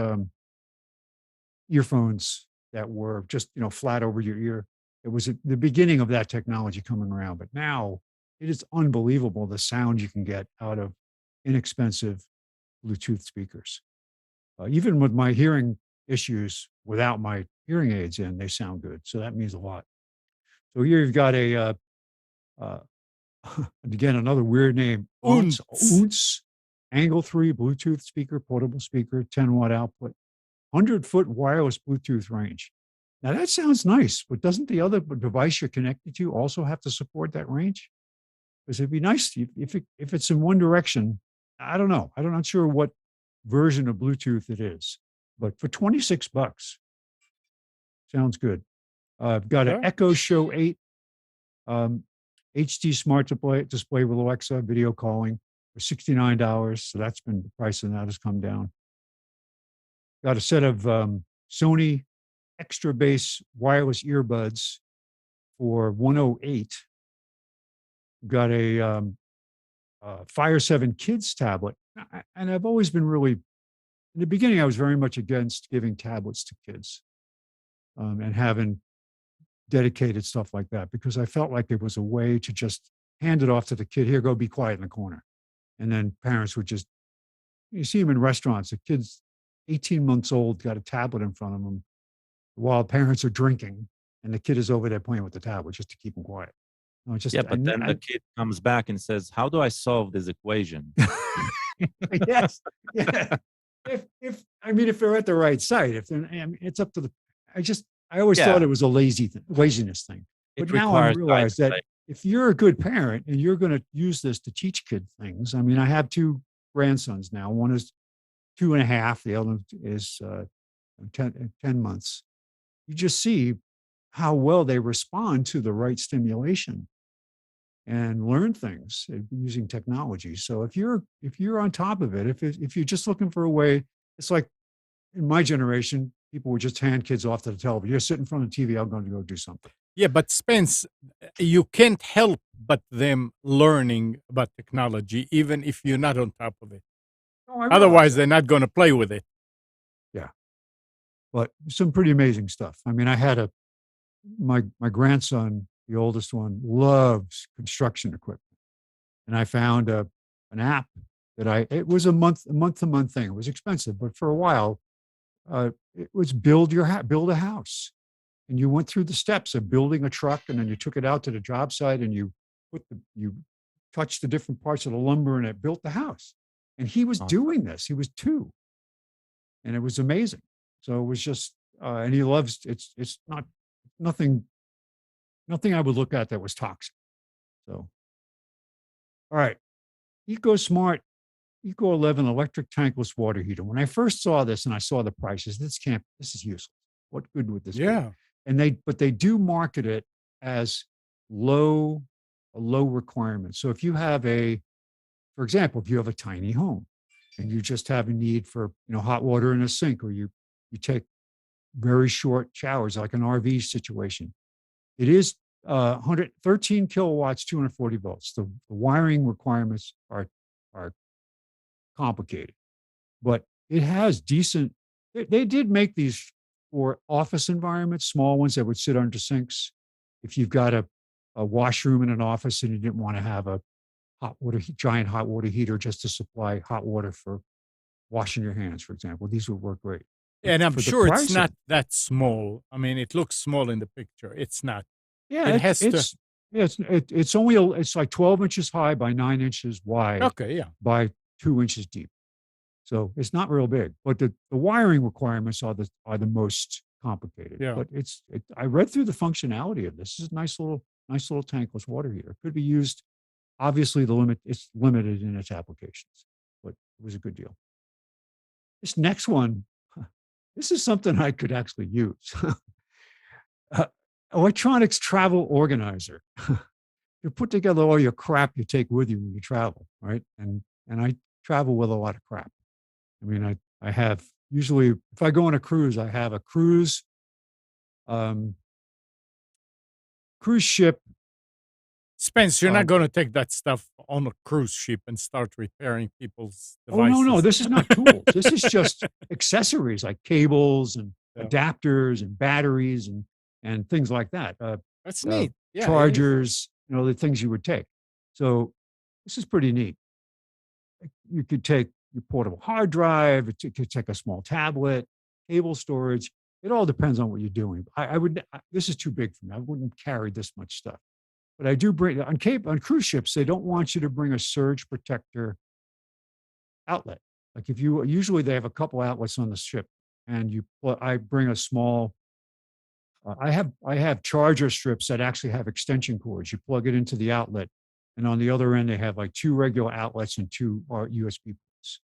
earphones that were just flat over your ear, it was the beginning of that technology coming around. But now it is unbelievable the sound you can get out of inexpensive Bluetooth speakers. Even with my hearing issues, without my hearing aids in, they sound good. So that means a lot. So here you've got again, another weird name, Unce, Angle 3 Bluetooth speaker, portable speaker, 10-watt output, 100-foot wireless Bluetooth range. Now that sounds nice, but doesn't the other device you're connected to also have to support that range? because it'd be nice if it's in one direction. I don't know. I'm not sure what version of Bluetooth it is, but for $26, sounds good. I've got an Sure. Echo Show 8 HD smart display with Alexa video calling for $69. So that's been the price of that has come down. Got a set of Sony extra bass wireless earbuds for $108. Got a Fire 7 Kids tablet. And I've always been really, in the beginning, I was very much against giving tablets to kids and having dedicated stuff like that, because I felt like it was a way to just hand it off to the kid. Here, go be quiet in the corner. And then parents would just, you see them in restaurants, the kids 18 months old got a tablet in front of them while parents are drinking, and the kid is over there playing with the tablet just to keep them quiet. No, Yeah, but then the kid comes back and says, "How do I solve this equation?" Yes, yeah. If they're at the right site, if they're, it's up to the. I always thought it was a laziness thing, but now I realize that if you're a good parent and you're going to use this to teach kids things. I mean, I have two grandsons now. One is 2.5. The other is 10 months. You just see how well they respond to the right stimulation and learn things using technology. So if you're on top of it, if you're just looking for a way, it's like in my generation, people would just hand kids off to the television. You're sitting in front of the TV, I'm going to go do something. Yeah, but Spence, you can't help but them learning about technology, even if you're not on top of it. Otherwise, they're not going to play with it. Yeah, but some pretty amazing stuff. I mean, I had my grandson, the oldest one, loves construction equipment, and I found an app that it was a month to month thing. It was expensive, but for a while, it was build a house, and you went through the steps of building a truck, and then you took it out to the job site, and you touched the different parts of the lumber, and it built the house. And he was doing this. He was 2, and it was amazing. So it was just, and he loves it's not nothing I would look at that was toxic. So, all right, EcoSmart Eco 11 electric tankless water heater. When I first saw this and I saw the prices, this is useless. What good would this be? And they do market it as a low requirement. So if you have for example, if you have a tiny home and you just have a need for, hot water in a sink, or you take very short showers, like an RV situation, it is 113 kilowatts, 240 volts. The wiring requirements are complicated, but it has decent. They did make these for office environments, small ones that would sit under sinks. If you've got a washroom in an office and you didn't want to have a giant hot water heater just to supply hot water for washing your hands, for example, these would work great. And I'm sure it's not that small. I mean, it looks small in the picture. It's not. Yeah, it's only it's like 12 inches high by 9 inches wide. Okay, yeah. By 2 inches deep. So it's not real big, but the wiring requirements are the most complicated. Yeah. But I read through the functionality of this. This is a nice little tankless water heater. It could be used. Obviously, it's limited in its applications, but it was a good deal. This next one, this is something I could actually use. Electronics travel organizer. You put together all your crap you take with you when you travel, right? And I travel with a lot of crap. I mean, I have usually, if I go on a cruise, I have a cruise ship. Spence, you're not going to take that stuff on a cruise ship and start repairing people's devices. Oh, no, this is not tools. This is just accessories like cables and adapters and batteries and things like that. That's neat. Yeah, chargers, the things you would take. So this is pretty neat. You could take your portable hard drive. You could take a small tablet, cable storage. It all depends on what you're doing. This is too big for me. I wouldn't carry this much stuff. But I do bring on cruise ships. They don't want you to bring a surge protector outlet. Like usually they have a couple outlets on the ship, and I bring a small. I have charger strips that actually have extension cords. You plug it into the outlet, And on the other end, they have like 2 regular outlets and 2 USB ports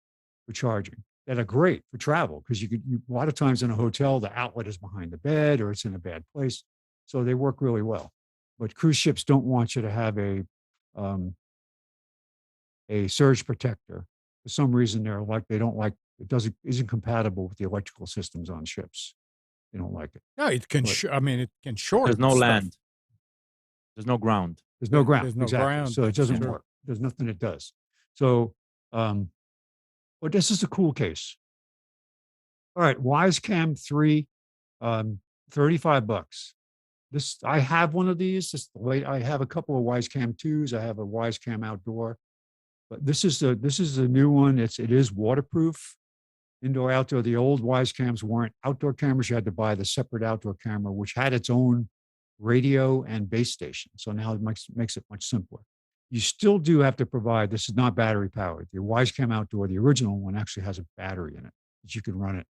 for charging that are great for travel because a lot of times in a hotel, the outlet is behind the bed or it's in a bad place. So they work really well. But cruise ships don't want you to have a surge protector. For some reason, they don't like isn't compatible with the electrical systems on ships. They don't like it. No, it can. But- It can short. There's no stuff. land. There's no ground. There's no ground. There's no exactly. ground. So it doesn't Sure. work. There's nothing it does. So, but this is a cool case. All right, Wisecam 3, $35. I have one of these. I have a couple of Wisecam 2s. I have a Wisecam Outdoor, but this is a new one. It is waterproof, indoor, outdoor. The old Wisecams weren't outdoor cameras. You had to buy the separate outdoor camera, which had its own radio and base station. So now it makes it much simpler. You still do have to provide. This is not battery powered. The Wisecam Outdoor, the original one, actually has a battery in it that you can run it,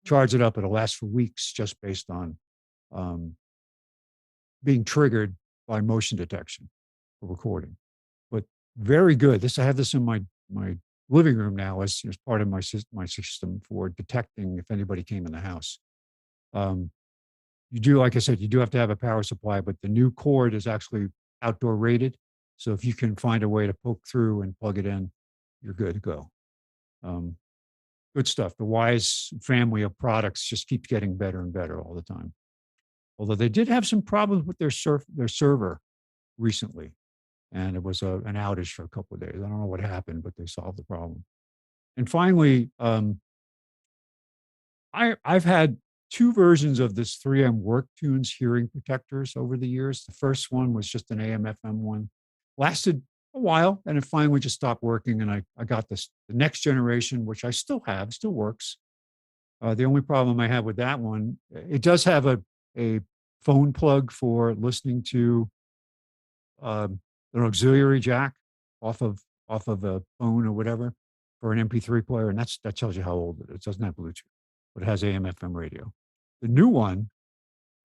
charge it up. It'll last for weeks, just based on being triggered by motion detection for recording. But very good. I have this in my living room now as part of my system for detecting if anybody came in the house. You do, like I said, you do have to have a power supply, but the new cord is actually outdoor rated. So if you can find a way to poke through and plug it in, you're good to go. Good stuff. The Wise family of products just keeps getting better and better all the time. Although they did have some problems with their server recently, and it was an outage for a couple of days. I don't know what happened, but they solved the problem. And finally, I've had 2 versions of this 3M WorkTunes hearing protectors over the years. The first one was just an AM/FM one, lasted a while, and it finally just stopped working. And I got the next generation, which I still have, still works. The only problem I have with that one, it does have a phone plug for listening to an auxiliary jack off of a phone or whatever for an MP3 player, and that tells you how old it is. It doesn't have Bluetooth, but it has AM/FM radio. The new one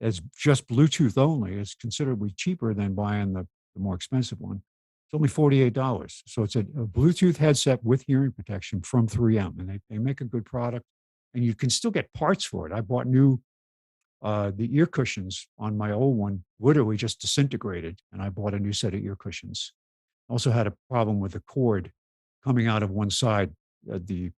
is just Bluetooth only. It's considerably cheaper than buying the more expensive one. It's only $48. So it's a Bluetooth headset with hearing protection from 3M, and they make a good product. And you can still get parts for it. I bought the ear cushions on my old one literally just disintegrated, and I bought a new set of ear cushions. Also had a problem with the cord coming out of one side. The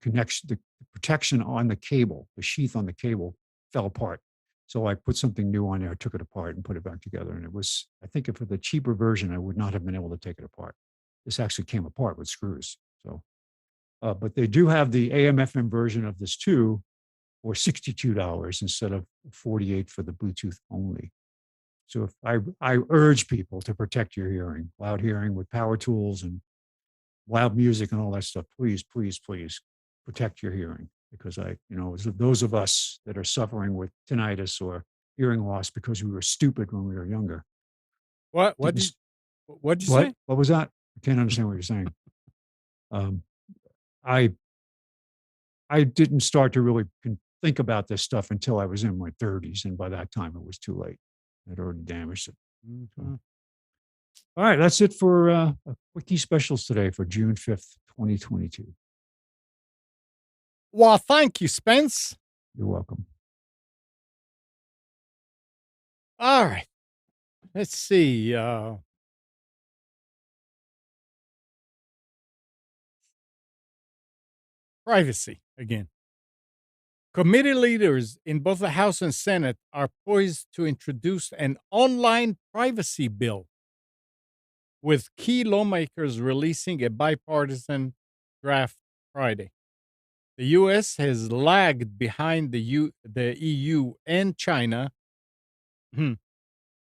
connection, the protection on the cable, the sheath on the cable fell apart. So I put something new on there, took it apart and put it back together. And it was, I think for the cheaper version, I would not have been able to take it apart. This actually came apart with screws. So, but they do have the AM/FM version of this too, for $62 instead of $48 for the Bluetooth only. So if I urge people to protect your hearing, loud hearing with power tools and loud music and all that stuff, please, please, please protect your hearing, because those of us that are suffering with tinnitus or hearing loss because we were stupid when we were younger. What did you say? What was that? I can't understand what you're saying. I didn't start to really think about this stuff until I was in my 30s, and by that time it was too late. I'd already damaged it. Mm-hmm. All right, that's it for Wiki Specials today for June 5th, 2022. Well, thank you, Spence. You're welcome. All right. Let's see. Privacy again. Committee leaders in both the House and Senate are poised to introduce an online privacy bill, with key lawmakers releasing a bipartisan draft Friday. The U.S. has lagged behind the EU and China in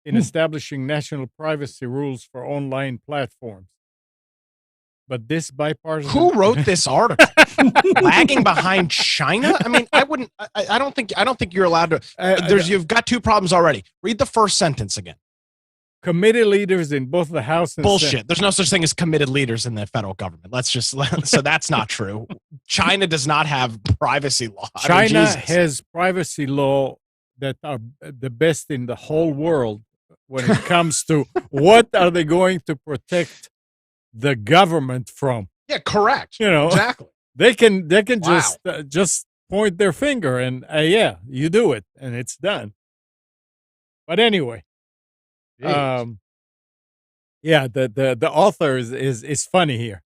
establishing national privacy rules for online platforms. But this bipartisan... Who wrote this article? Lagging behind China? I mean, I don't think you're allowed to. You've got 2 problems already. Read the first sentence again. Committee leaders in both the House and Bullshit. Senate. There's no such thing as committed leaders in the federal government. So that's not true. China does not have privacy law. China has privacy law that are the best in the whole world, when it comes to what are they going to protect the government from. Yeah, correct. You know, Exactly. they can Wow. just point their finger and yeah, you do it and it's done. But anyway, Jeez. yeah, the author is funny here.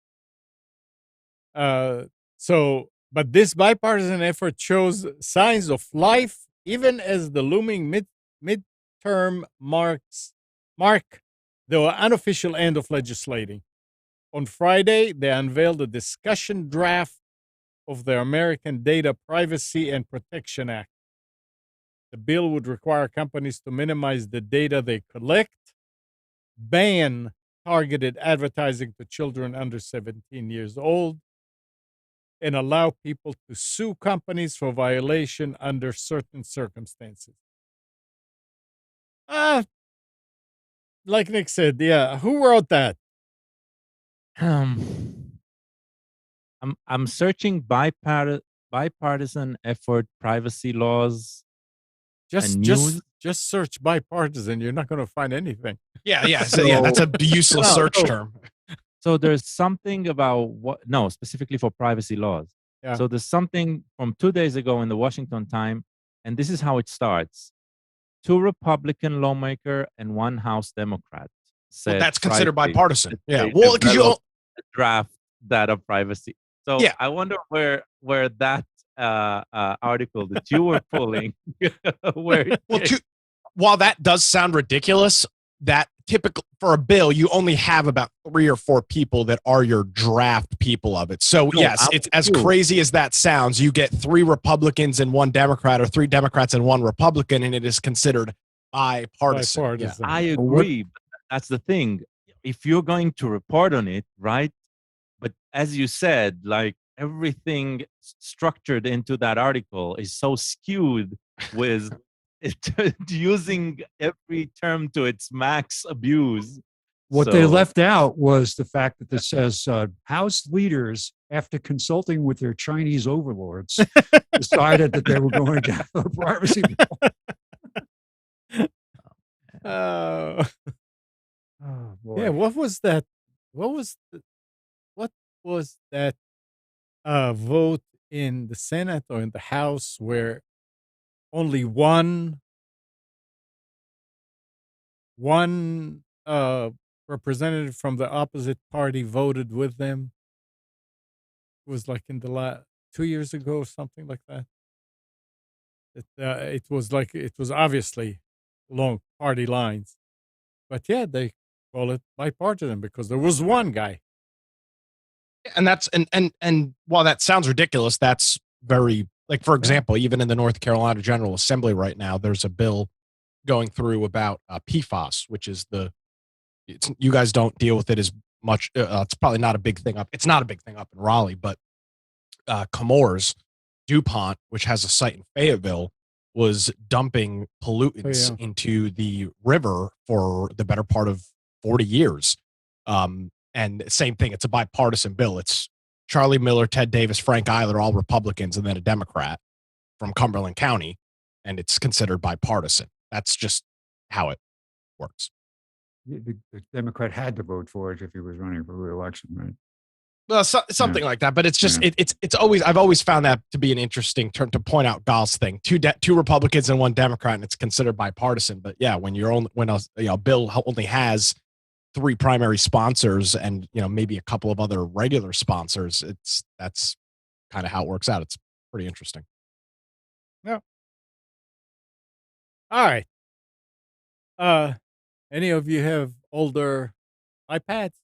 But this bipartisan effort shows signs of life, even as the looming midterm mark the unofficial end of legislating. On Friday, they unveiled a discussion draft of the American Data Privacy and Protection Act. The bill would require companies to minimize the data they collect, ban targeted advertising to children under 17 years old, and allow people to sue companies for violation under certain circumstances. Like Nick said, yeah, who wrote that? I'm searching bipartisan effort, privacy laws, and news. Just search bipartisan. You're not going to find anything. Yeah. So yeah, that's a useless search term. So there's something about specifically for privacy laws. Yeah. So there's something from 2 days ago in the Washington Times, and this is how it starts. 2 Republican lawmaker and 1 House Democrat said Well, that's considered Friday bipartisan. that Yeah. they Well, because you developed a draft data privacy. So Yeah. I wonder where that article that you were pulling, while that does sound ridiculous, that typical for a bill, you only have about 3 or 4 people that are your draft people of it. So yes, it's as crazy as that sounds. You get 3 Republicans and 1 Democrat, or 3 Democrats and 1 Republican, and it is considered bipartisan. Yeah. I agree. But that's the thing. If you're going to report on it, right? But as you said, like everything structured into that article is so skewed with using every term to its max abuse. What they left out was the fact that it says House leaders, after consulting with their Chinese overlords, decided that they were going to have a privacy bill. Oh boy. Yeah, what was that? What was that vote in the Senate or in the House where only one representative from the opposite party voted with them? It was like in the 2 years ago or something like that. It was obviously along party lines, but yeah, they call it bipartisan because there was one guy. And that's and while that sounds ridiculous, that's very, like, for example, even in the North Carolina General Assembly right now, there's a bill going through about PFAS, which is you guys don't deal with it as much. It's probably not a big thing up. It's not a big thing up in Raleigh, but Chemours, DuPont, which has a site in Fayetteville, was dumping pollutants into the river for the better part of 40 years. And same thing, it's a bipartisan bill. It's Charlie Miller, Ted Davis, Frank Eiler, all Republicans, and then a Democrat from Cumberland County, and it's considered bipartisan. That's just how it works. The Democrat had to vote for it if he was running for re-election, right? Well, something like that, but it's just it's always, I've always found that to be an interesting term to point out Gal's thing. 2 Republicans and 1 Democrat, and it's considered bipartisan. But yeah, when a bill only has 3 primary sponsors and maybe a couple of other regular sponsors, that's kind of how it works out. It's pretty interesting. Yeah. All right. Any of you have older iPads?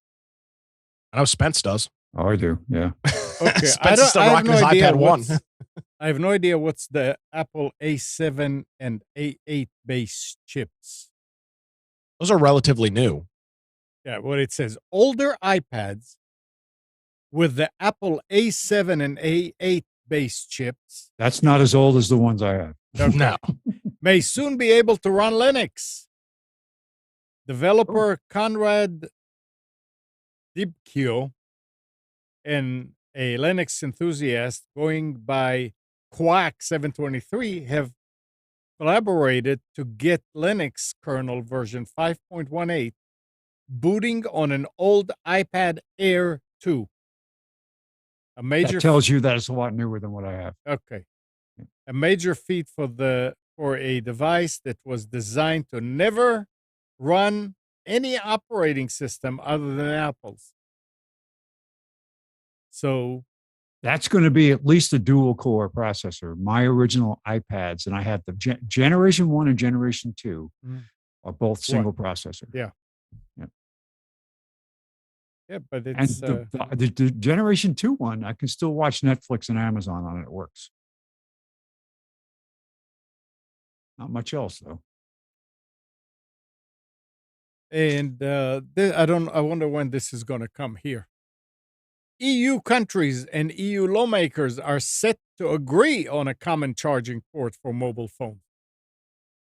I know Spence does. Oh, I do. Yeah. Okay. Spence is still rocking his iPad 1. I have no idea what's the Apple A7 and A8 base chips. Those are relatively new. Yeah, what it says, older iPads with the Apple A7 and A8 base chips. That's not as old as the ones I have. Okay. No. May soon be able to run Linux. Developer Conrad Dibkio and a Linux enthusiast going by Quack 723 have collaborated to get Linux kernel version 5.18 booting on an old iPad Air 2. A major That tells you that it's a lot newer than what I have. Okay. A major feat for a device that was designed to never run any operating system other than Apple's. So That's going to be at least a dual core processor. My original iPads, and I had the generation 1 and generation 2 are both single processor. yeah, but And it's the generation 2 one, I can still watch Netflix and Amazon on it. It works. Not much else though. and I wonder when this is going to come here. EU countries and EU lawmakers are set to agree on a common charging port for mobile phones,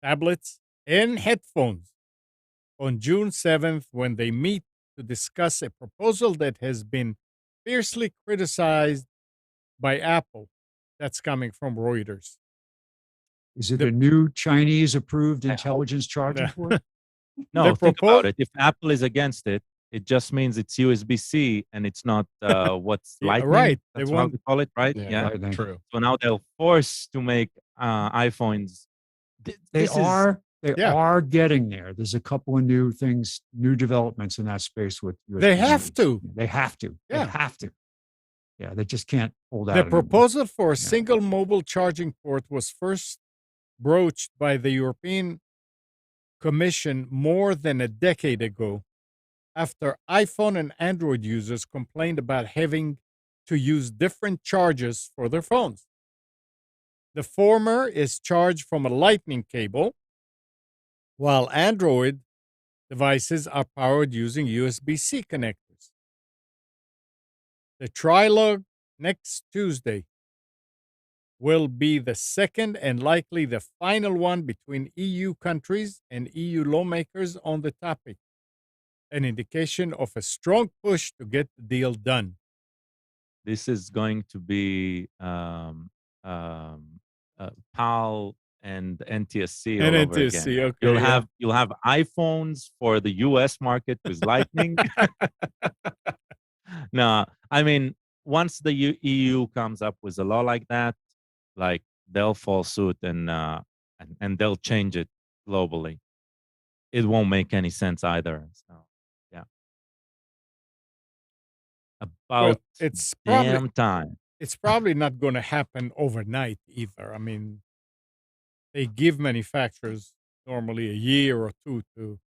tablets, and headphones on June 7th when they meet to discuss a proposal that has been fiercely criticized by Apple. That's coming from Reuters. Is it a new Chinese approved intelligence charging Yeah. port? No, The think about propo- it. If Apple is against it, it just means it's USB-C and it's not what's Yeah, lightning. right. They That's how want- we call it, right? Yeah, Yeah. Lightning. true. So now they'll force to make iPhones. They are Yeah. getting there. There's a couple of new things, new developments in that space with USB. They have to. They have to. Yeah. They have to. Yeah, they just can't hold out. The anymore. proposal for a Yeah. single mobile charging port was first broached by the European Commission more than a decade ago after iPhone and Android users complained about having to use different chargers for their phones. The former is charged from a lightning cable, while Android devices are powered using USB-C connectors. The trilogue next Tuesday will be the second and likely the final one between EU countries and EU lawmakers on the topic, an indication of a strong push to get the deal done. This is going to be PAL and NTSC all And over NTSC, again. okay, You'll have iPhones for the US market with Lightning. No, I mean, once the EU comes up with a law like that, like they'll fall suit and they'll change it globally. It won't make any sense either. So yeah, about it's damn time. it's probably not going to happen overnight either. I mean, they give manufacturers normally a year or two to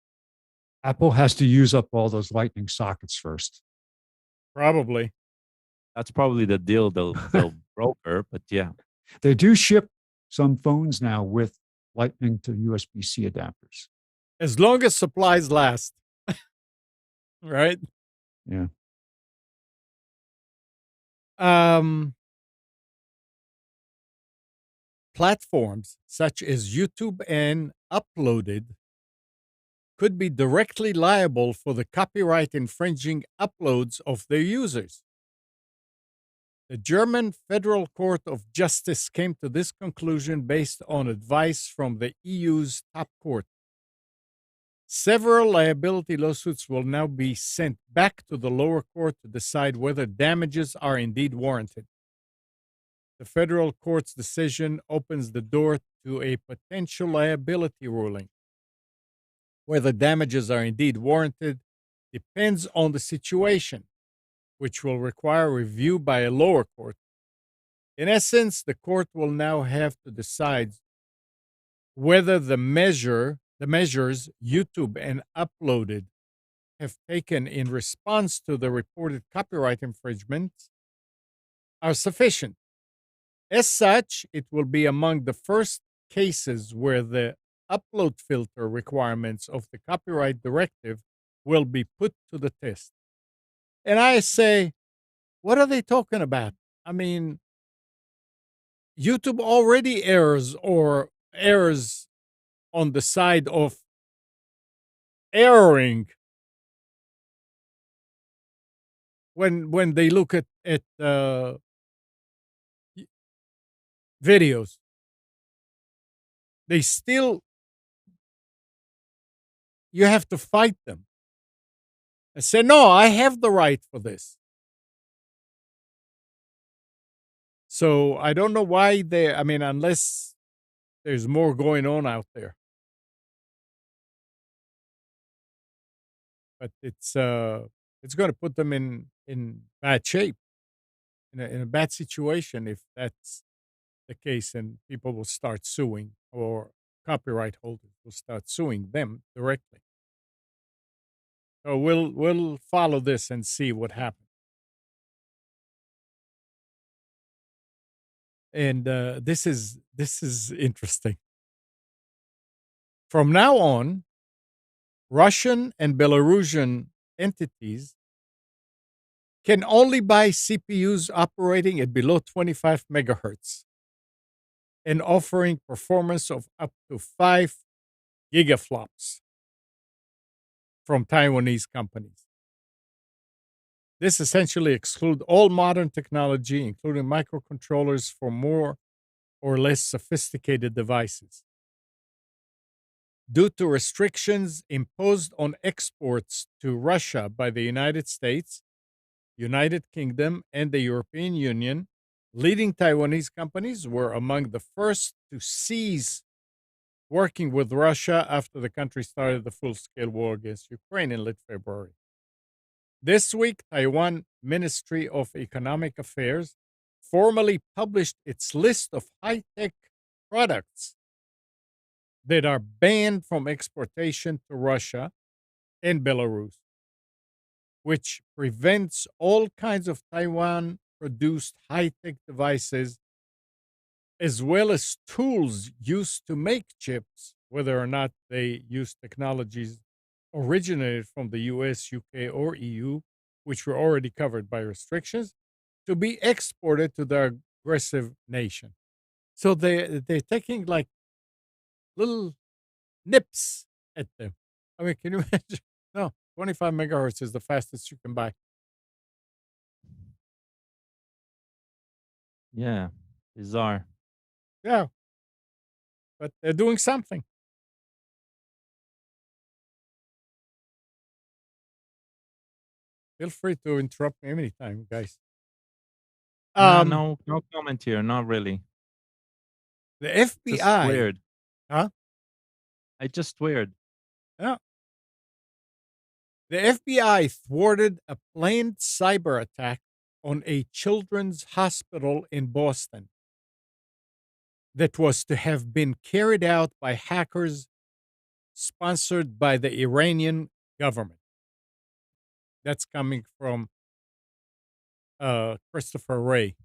Apple has to use up all those lightning sockets first. probably. That's probably the deal they'll broker, but yeah. They do ship some phones now with lightning to USB-C adapters. As long as supplies last. Right? Yeah. Platforms such as YouTube and Uploaded could be directly liable for the copyright infringing uploads of their users. The German Federal Court of Justice came to this conclusion based on advice from the EU's top court. Several liability lawsuits will now be sent back to the lower court to decide whether damages are indeed warranted. The federal court's decision opens the door to a potential liability ruling. Whether damages are indeed warranted depends on the situation, which will require review by a lower court. In essence, the court will now have to decide whether the measures YouTube and Uploaded have taken in response to the reported copyright infringements are sufficient. As such, it will be among the first cases where the upload filter requirements of the copyright directive will be put to the test. And I say, what are they talking about? I mean, YouTube already errs on the side of erring when they look at videos. they still, you have to fight them and say, no, I have the right for this. So I don't know why they, I mean, unless there's more going on out there. But it's going to put them in bad shape, in a bad situation if that's the case, and people will start suing, or copyright holders will start suing them directly. So we'll follow this and see what happens. And this is interesting. From now on, Russian and Belarusian entities can only buy CPUs operating at below 25 megahertz and offering performance of up to 5 gigaflops from Taiwanese companies. This essentially excludes all modern technology, including microcontrollers for more or less sophisticated devices. Due to restrictions imposed on exports to Russia by the United States, United Kingdom, and the European Union, leading Taiwanese companies were among the first to cease working with Russia after the country started the full-scale war against Ukraine in late February. This week, Taiwan Ministry of Economic Affairs formally published its list of high-tech products that are banned from exportation to Russia and Belarus, which prevents all kinds of Taiwan-produced high-tech devices, as well as tools used to make chips, whether or not they use technologies originated from the US, UK, or EU, which were already covered by restrictions, to be exported to the aggressive nation. So they're taking like little nips at them. I mean, can you imagine? No, 25 megahertz is the fastest you can buy. Yeah, bizarre. Yeah, but they're doing something. Feel free to interrupt me anytime, guys. No comment here. Not really. The Just FBI. weird. Huh? I just weird. Yeah. The FBI thwarted a planned cyber attack on a children's hospital in Boston that was to have been carried out by hackers sponsored by the Iranian government. That's coming from Christopher Wray.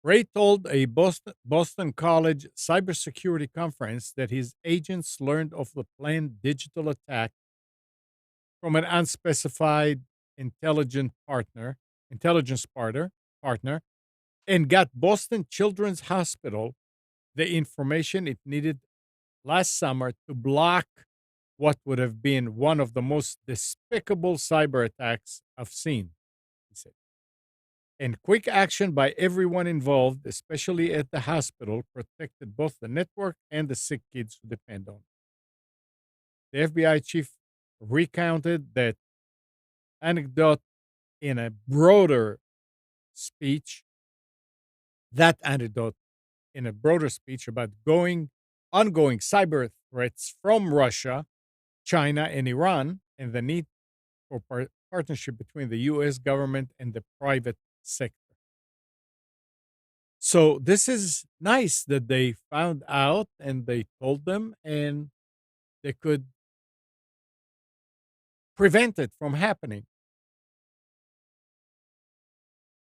Wray told a Boston College cybersecurity conference that his agents learned of the planned digital attack from an unspecified intelligence partner, and got Boston Children's Hospital the information it needed last summer to block what would have been one of the most despicable cyber attacks I've seen, he said. And quick action by everyone involved, especially at the hospital, protected both the network and the sick kids who depend on it. The FBI chief recounted that anecdote in a broader speech, about ongoing cyber threats from Russia, China, and Iran, and the need for partnership between the U.S. government and the private sector. So this is nice that they found out and they told them, and they could prevent it from happening.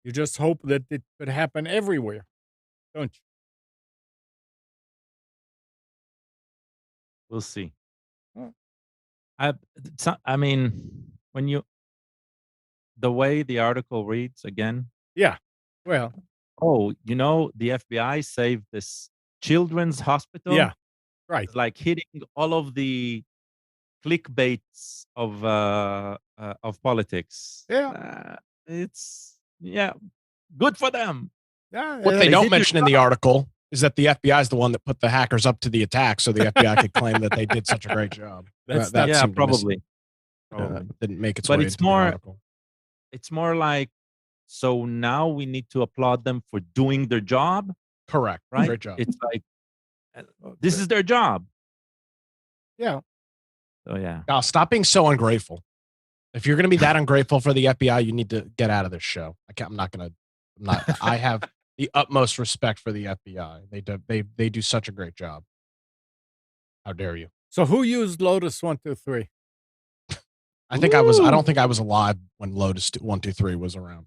You just hope that it could happen everywhere, don't you? We'll see. Oh. I mean, when you the way the article reads again. Yeah. Well. Oh, the FBI saved this children's hospital. Yeah. Right. It's like hitting all of the clickbaits of politics. Yeah. It's good for them. Yeah. What they don't mention in the article is that the FBI is the one that put the hackers up to the attack, so the FBI could claim that they did such a great job. That's That Yeah, seemed probably. didn't make its But way it's into the more article. it's more like, so now we need to applaud them for doing their job, Correct. right? Great job. It's like this is their job. Yeah. So yeah. Now, stop being so ungrateful. If you're going to be that ungrateful for the FBI, you need to get out of this show. I'm not going to. I'm not. I have the utmost respect for the FBI. They do such a great job. How dare you? So who used Lotus 123? I don't think I was alive when Lotus 123 was around.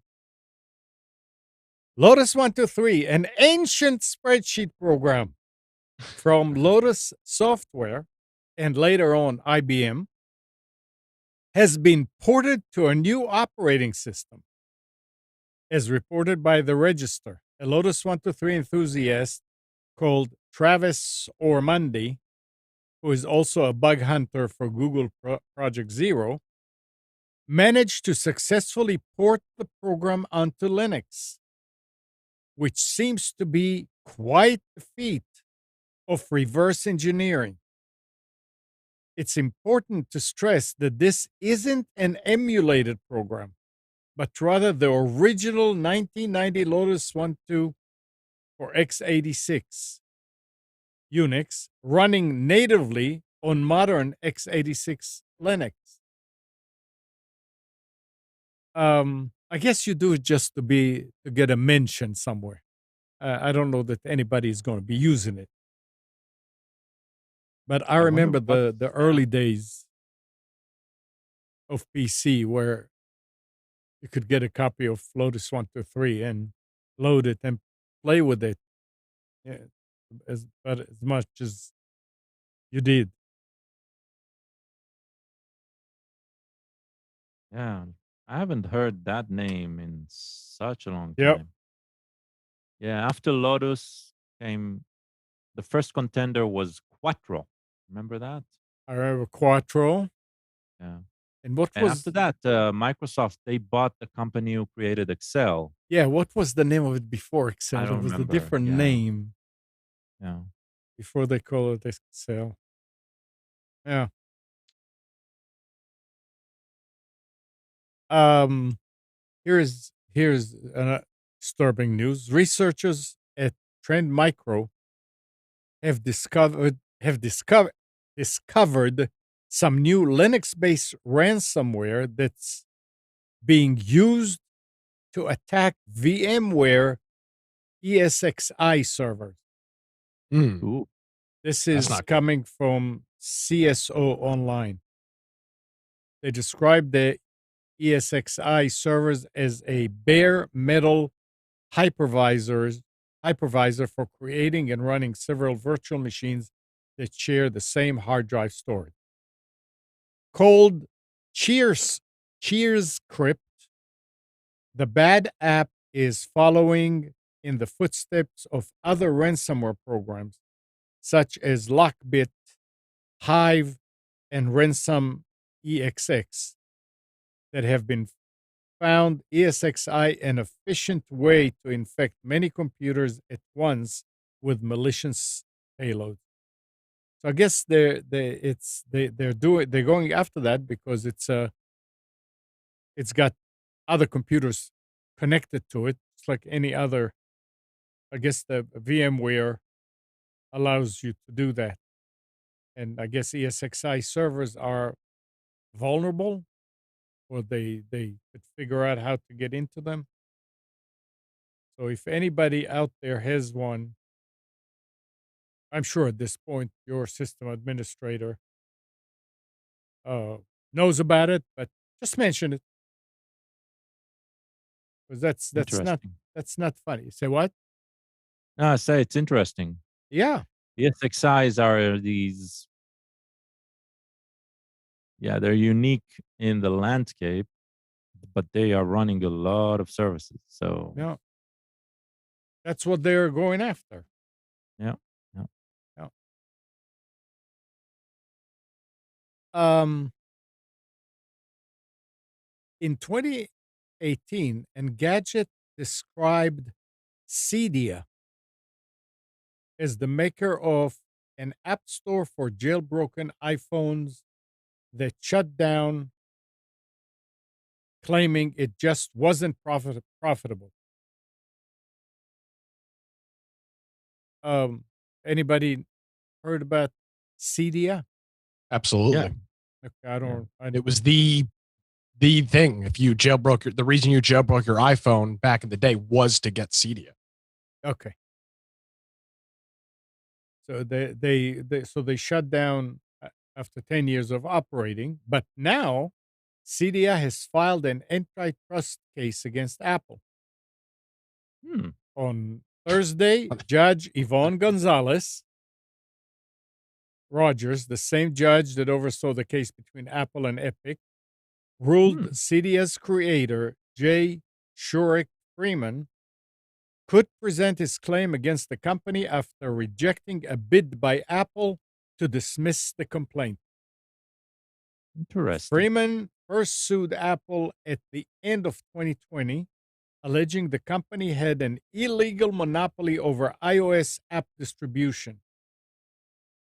Lotus 123, an ancient spreadsheet program from Lotus Software and later on IBM, has been ported to a new operating system. As reported by the Register, a Lotus 123 enthusiast called Travis Ormandy, who is also a bug hunter for Google Project Zero, managed to successfully port the program onto Linux, which seems to be quite the feat of reverse engineering. It's important to stress that this isn't an emulated program, but rather the original 1990 Lotus 1.2 or x86 Unix running natively on modern x86 Linux. I guess you do it just to get a mention somewhere. I don't know that anybody is going to be using it. But I wonder remember what- the early days of PC where you could get a copy of Lotus 123 and load it and play with it, yeah, but as much as you did. Yeah. I haven't heard that name in such a long Yep. time. Yeah, after Lotus came the first contender was Quattro. Remember that? I remember Quattro. Yeah. And what And was, after that, Microsoft, they bought the company who created Excel. what was the name of it before Excel? I There don't was a remember. different Yeah. name Yeah. before they called it Excel. Yeah. Um, here's disturbing news. Researchers at Trend Micro have discovered some new Linux-based ransomware that's being used to attack VMware ESXi servers. Mm. Ooh. This That's is not good. coming from CSO Online. They describe the ESXi servers as a bare metal hypervisor for creating and running several virtual machines that share the same hard drive storage. Called Cheers Crypt, the bad app is following in the footsteps of other ransomware programs such as Lockbit, Hive, and Ransom EXX that have been found ESXi an efficient way to infect many computers at once with malicious payloads. So I guess they're going after that because it's got other computers connected to it. It's like any other. I guess the VMware allows you to do that, and I guess ESXi servers are vulnerable, or they could figure out how to get into them. So if anybody out there has one, I'm sure at this point your system administrator knows about it, but just mention it because Interesting. that's not funny. You say what? No, I say it's interesting. Yeah, ESXIs are these, yeah, they're unique in the landscape, but they are running a lot of services. So, no, that's what they're going after. yeah. Yeah. Yeah. In 2018, Engadget described Cydia is the maker of an app store for jailbroken iPhones that shut down, claiming it just wasn't profitable. Um, Anybody heard about Cydia? Absolutely. Okay, I Yeah. don't. It was the thing. If you the reason you jailbroke your iPhone back in the day was to get Cydia. Okay. So they shut down after 10 years of operating, but now Cydia has filed an antitrust case against Apple. Hmm. On Thursday, Judge Yvonne Gonzalez Rogers, the same judge that oversaw the case between Apple and Epic, ruled Hmm. Cydia's creator, Jay Shurek Freeman, could present his claim against the company after rejecting a bid by Apple to dismiss the complaint. Interesting. Freeman first sued Apple at the end of 2020, alleging the company had an illegal monopoly over iOS app distribution.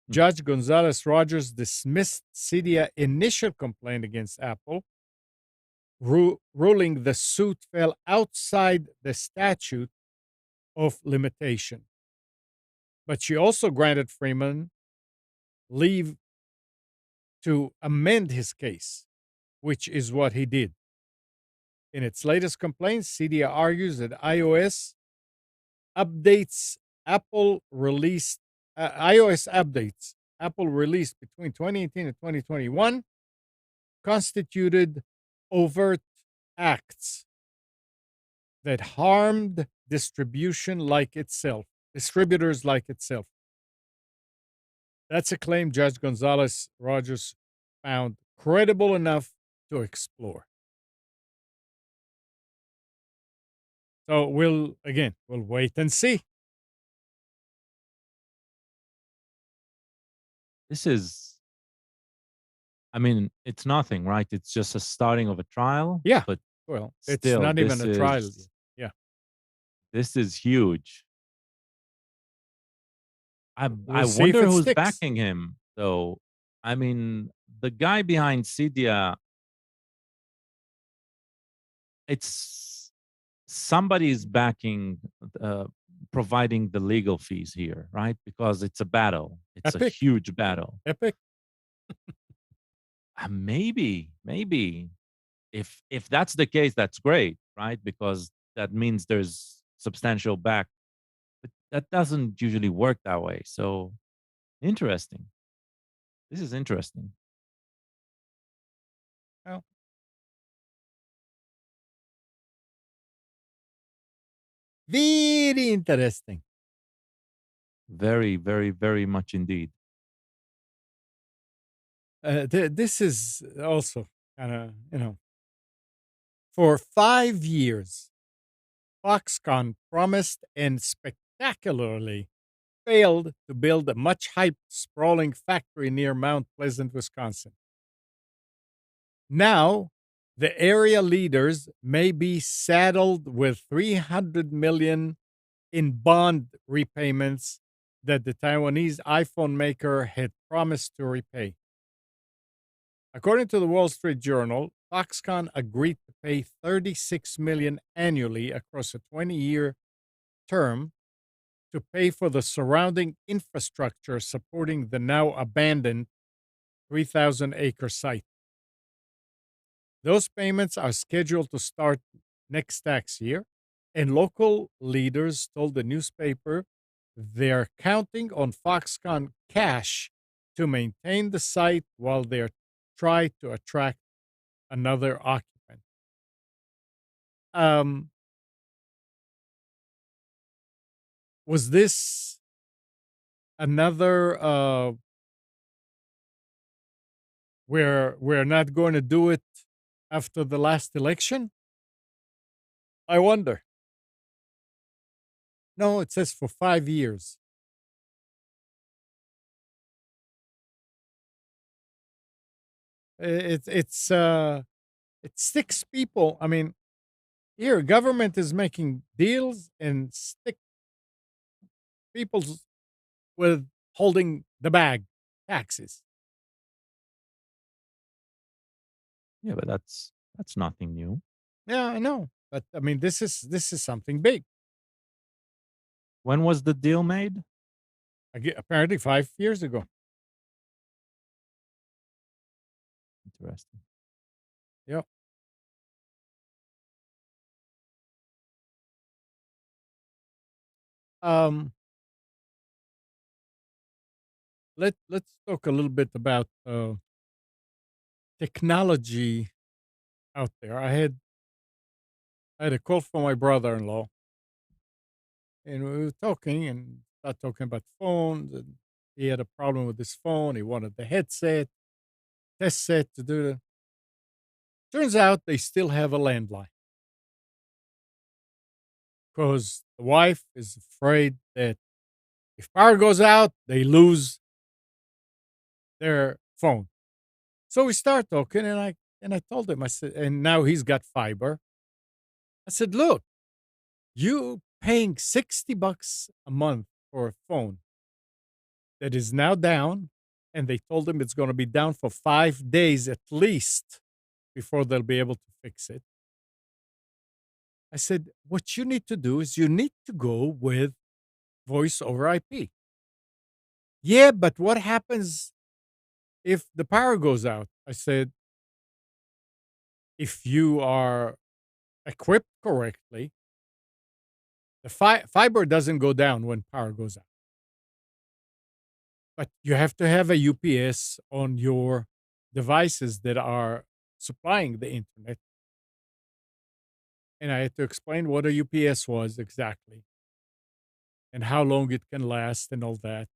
Hmm. Judge Gonzalez Rogers dismissed Cydia's initial complaint against Apple, ruling the suit fell outside the statute of limitation. But she also granted Freeman leave to amend his case, which is what he did. In its latest complaint, Cydia argues that updates Apple released iOS updates Apple released between 2018 and 2021 constituted overt acts that harmed distributors like itself. That's a claim Judge Gonzalez Rogers found credible enough to explore. So we'll wait and see. This is, I mean, it's nothing, right? It's just a starting of a trial. Yeah. But Well, it's still, not even a trial yet. Yeah. This is huge. I We'll see if wonder it who's sticks. backing him, though. I mean, the guy behind Cydia, it's somebody's backing, uh, providing the legal fees here, right? Because it's a battle. It's a Epic. huge battle. Epic. Maybe if that's the case, that's great, right? Because that means there's substantial back, but that doesn't usually work that way. So interesting. This is interesting. Well, very interesting. Very, very, very much indeed. This is also kind of, for 5 years, Foxconn promised and spectacularly failed to build a much hyped, sprawling factory near Mount Pleasant, Wisconsin. Now, the area leaders may be saddled with $300 million in bond repayments that the Taiwanese iPhone maker had promised to repay. According to the Wall Street Journal, Foxconn agreed to pay $36 million annually across a 20-year term to pay for the surrounding infrastructure supporting the now abandoned 3,000-acre site. Those payments are scheduled to start next tax year, and local leaders told the newspaper they're counting on Foxconn cash to maintain the site while they try to attract another occupant. Was this another we're not going to do it after the last election? I wonder. No, it says for 5 years. It's 6 people. I mean, here government is making deals and stick people's with holding the bag, taxes. Yeah, but that's nothing new. Yeah, I know. But I mean, this is something big. When was the deal made? Apparently 5 years ago. Interesting. Yep. Um, let's talk a little bit about technology out there. I had a call from my brother-in-law, and we were talking and started talking about phones, and he had a problem with his phone. He wanted the headset, test set to do it. Turns out they still have a landline because the wife is afraid that if power goes out, they lose their phone. So we start talking, and I told him, I said, and now he's got fiber. I said, look, you paying $60 a month for a phone that is now down, and they told him it's going to be down for 5 days at least before they'll be able to fix it. I said, what you need to do is you need to go with voice over IP. Yeah, but what happens if the power goes out? I said, if you are equipped correctly, the fiber doesn't go down when power goes out. But you have to have a UPS on your devices that are supplying the internet. And I had to explain what a UPS was exactly and how long it can last and all that.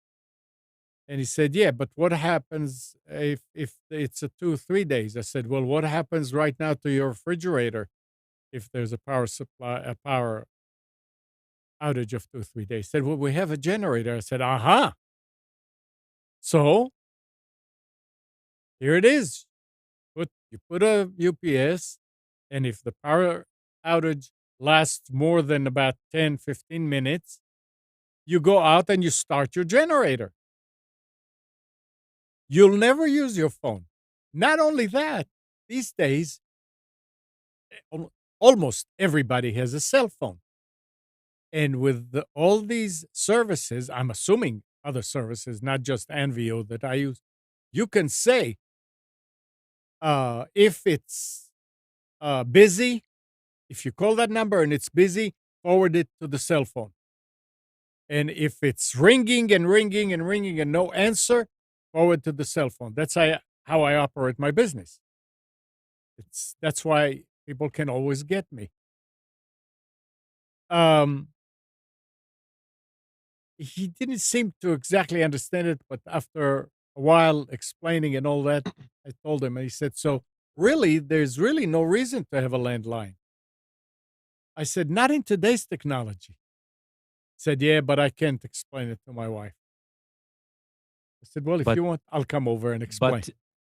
And he said, yeah, but what happens if it's a 2-3 days? I said, well, what happens right now to your refrigerator if there's a power outage of 2-3 days? He said, well, we have a generator. I said, uh-huh. So here it is. You put a UPS, and if the power outage lasts more than about 10-15 minutes, you go out and you start your generator. You'll never use your phone. Not only that, these days, almost everybody has a cell phone. And with all these services, I'm assuming other services, not just Anvio that I use, you can say, if it's busy, if you call that number and it's busy, forward it to the cell phone. And if it's ringing and ringing and ringing and no answer, forward to the cell phone. That's how I operate my business. That's why people can always get me. He didn't seem to exactly understand it, but after a while explaining and all that, I told him, and he said, so really, there's really no reason to have a landline. I said, not in today's technology. He said, yeah, but I can't explain it to my wife. I said, well, if But you want, I'll come over and explain.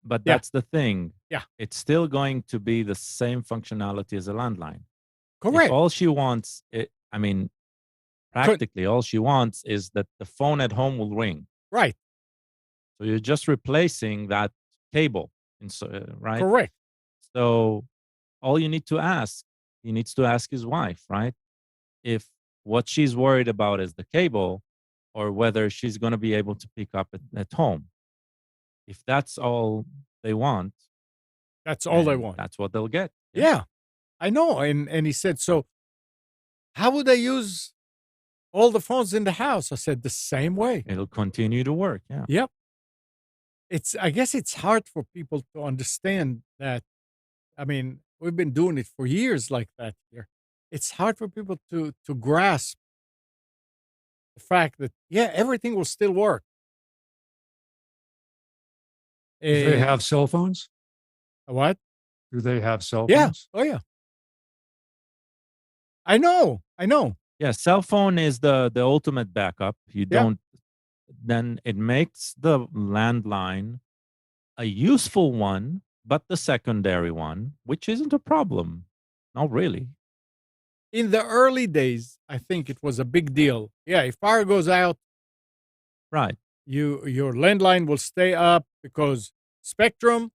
but Yeah. that's the thing. Yeah. It's still going to be the same functionality as a landline. Correct. If all she wants, I mean, practically all she wants is that the phone at home will ring. Right. So you're just replacing that cable, right? Correct. So all you need to ask, he needs to ask his wife, right? If what she's worried about is the cable or whether she's going to be able to pick up at home. If that's all they want, That's all they then want. that's what they'll get. Yeah, I know. And he said, so how would they use all the phones in the house? I said, the same way. It'll continue to work. Yeah. Yep. I guess it's hard for people to understand that. I mean, we've been doing it for years like that here. It's hard for people to grasp the fact that, yeah, everything will still work. Do they And- have cell phones? what? Do they have cell Yeah. phones? Oh, yeah. I know. Yeah. Cell phone is the ultimate backup. You Yeah. don't, then it makes the landline a useful one, but the secondary one, which isn't a problem. Not really. In the early days, I think it was a big deal. Yeah, if power goes out, Right. Your landline will stay up because Spectrum,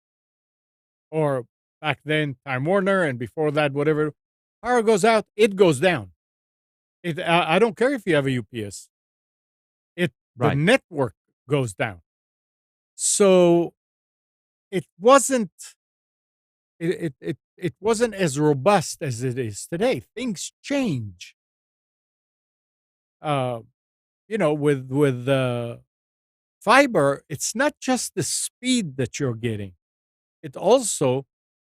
or back then Time Warner, and before that, whatever, power goes out, it goes down. I don't care if you have a UPS. The Right. network goes down. So it wasn't it wasn't as robust as it is today. Things change. Uh, with fiber, it's not just the speed that you're getting. It also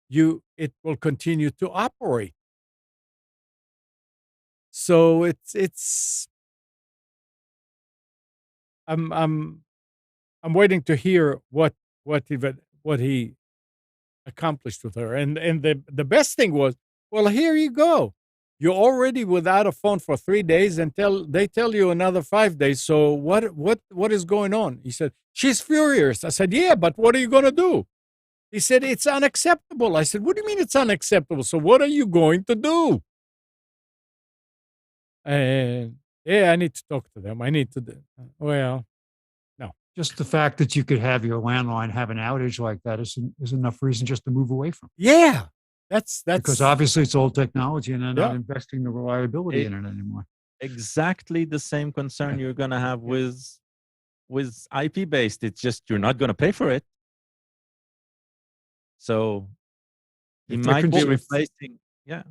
it will continue to operate. So it's I'm I'm I'm waiting to hear what he accomplished with her. And the best thing was, well, here you go. You're already without a phone for 3 days, and they tell you another 5 days. So what is going on? He said, she's furious. I said, yeah, but what are you going to do? He said, it's unacceptable. I said, what do you mean it's unacceptable? So what are you going to do? And yeah, I need to talk to them. I need to. Well, no. Just the fact that you could have your landline have an outage like that is enough reason just to move away from it. Yeah, that's Because obviously it's old technology and they're not Yeah. investing the reliability It- in it anymore. Exactly the same concern Yeah. you're gonna have with IP based. It's just you're not gonna pay for it. So he If they're might be concerned- replacing. Yeah.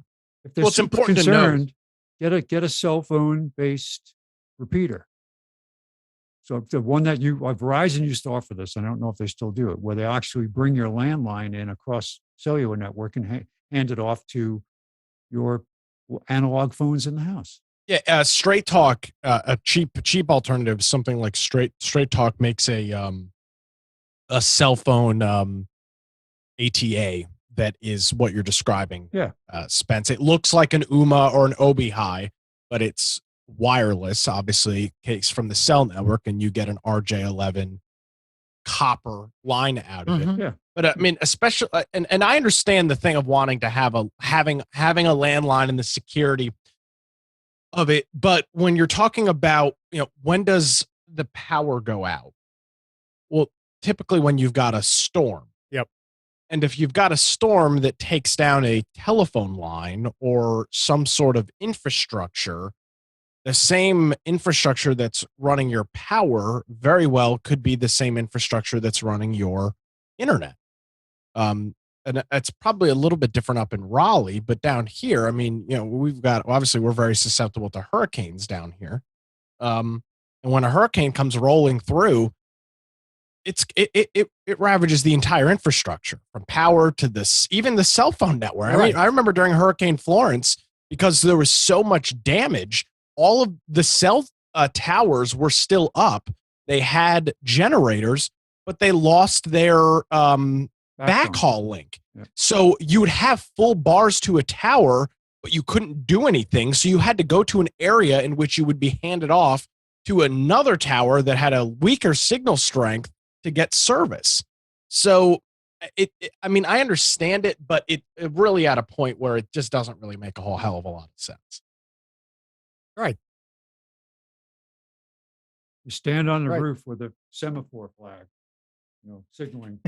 If they're Well, it's super important to know. concerned, get a cell phone based repeater. So the one that Verizon used to offer this, I don't know if they still do it, where they actually bring your landline in across cellular network and hand it off to your analog phones in the house. Yeah, Straight Talk, a cheap alternative, something like Straight Talk makes a cell phone ATA that is what you're describing. Yeah. Spence. It looks like an UMA or an Obi-Hi, but it's wireless, obviously, case from the cell network, and you get an RJ11 copper line out of it. Mhm. Yeah. But I mean, especially, and I understand the thing of wanting to have having a landline and the security of it. But when you're talking about, when does the power go out? Well, typically when you've got a storm. Yep. And if you've got a storm that takes down a telephone line or some sort of infrastructure, the same infrastructure that's running your power very well could be the same infrastructure that's running your internet. And it's probably a little bit different up in Raleigh, but down here, I mean, we've got, obviously we're very susceptible to hurricanes down here. And when a hurricane comes rolling through, it ravages the entire infrastructure from power to this, even the cell phone network. I mean, I remember during Hurricane Florence, because there was so much damage, all of the cell towers were still up. They had generators, but they lost their backhaul link. Yeah. So you would have full bars to a tower, but you couldn't do anything. So you had to go to an area in which you would be handed off to another tower that had a weaker signal strength to get service. So I mean, I understand it, but it really at a point where it just doesn't really make a whole hell of a lot of sense. Right. You stand on the Right. roof with a semaphore flag, signaling.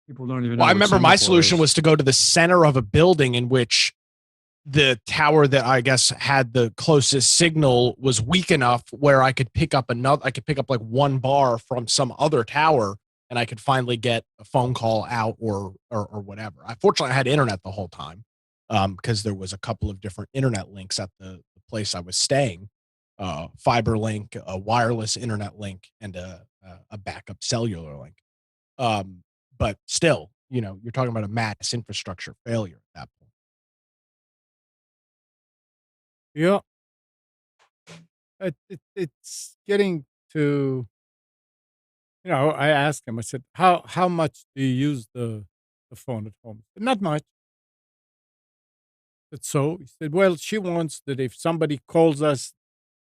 People don't even know. Well, I what remember my semaphore solution is. was to go to the center of a building in which the tower that I guess had the closest signal was weak enough where I could pick up like one bar from some other tower, and I could finally get a phone call out or whatever. Fortunately, I had internet the whole time, because there was a couple of different internet links at the place I was staying, fiber link, a wireless internet link, and a backup cellular link. But still, you're talking about a mass infrastructure failure at that point. Yeah. It's getting to, I asked him, I said, how much do you use the phone at home? He said, not much. I said, so he said, well, she wants that if somebody calls us,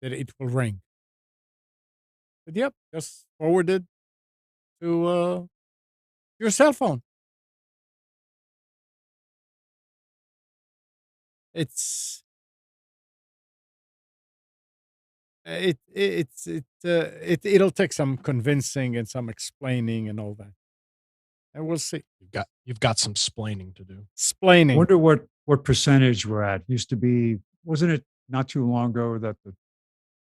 that it will ring. I said, yep, just forward it to your cell phone. It's It'll take some convincing and some explaining and all that, and we'll see. You've got some splaining to do. I Explaining. wonder what percentage we're at. Used to be, wasn't it not too long ago that the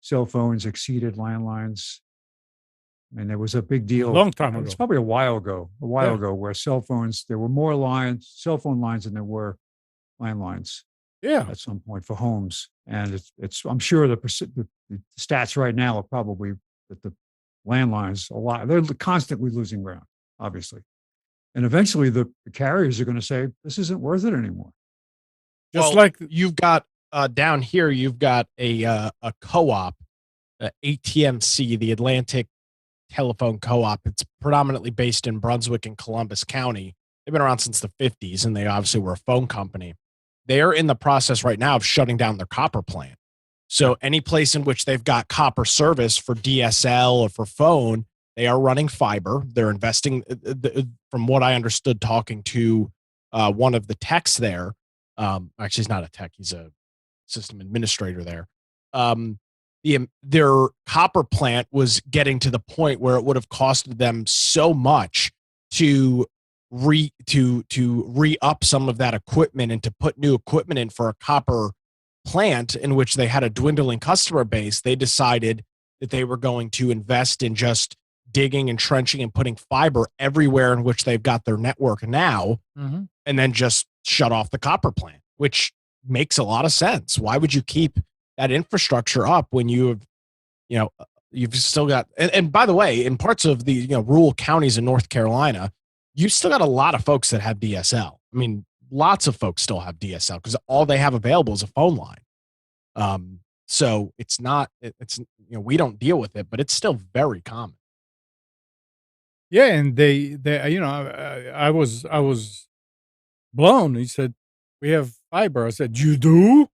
cell phones exceeded landlines? And there was a big deal. Long time It's ago. probably a while ago, Yeah. where cell phone lines than there were landlines Yeah. at some point for homes. And I'm sure the stats right now are probably that the landlines they're constantly losing ground, obviously. And eventually the carriers are going to say, this isn't worth it anymore. Just Well, like you've got down here, you've got a co-op, ATMC, the Atlantic Telephone Co-op. It's predominantly based in Brunswick and Columbus County. They've been around since the 50s, and they obviously were a phone company. They're in the process right now of shutting down their copper plant. So any place in which they've got copper service for DSL or for phone, they are running fiber. They're investing, from what I understood talking to one of the techs there. Actually, he's not a tech. He's a system administrator there. Their copper plant was getting to the point where it would have costed them so much to re-up some of that equipment and to put new equipment in for a copper plant in which they had a dwindling customer base. They decided that they were going to invest in just digging and trenching and putting fiber everywhere in which they've got their network now, and then just shut off the copper plant, which makes a lot of sense. Why would you keep that infrastructure up when you've still got, and by the way, in parts of the rural counties in North Carolina, you've still got a lot of folks that have DSL. I mean, lots of folks still have DSL because all they have available is a phone line. So it's we don't deal with it, but it's still very common. Yeah, and they I was blown. He said, "We have fiber." I said, "You do?"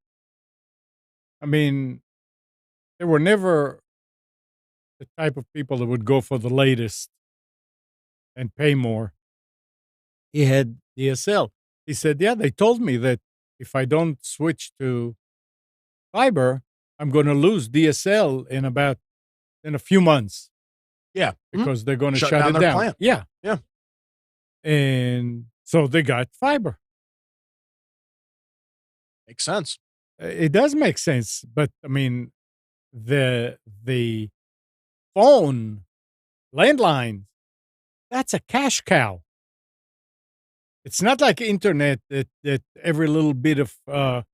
I mean, they were never the type of people that would go for the latest and pay more. He had DSL. He said, "Yeah, they told me that if I don't switch to fiber, I'm going to lose DSL in a few months." Yeah, because they're going to Shut shut down it their down. plant. Yeah. Yeah. And so they got fiber. Makes sense. It does make sense, but I mean, the phone landline, that's a cash cow. It's not like internet that every little bit of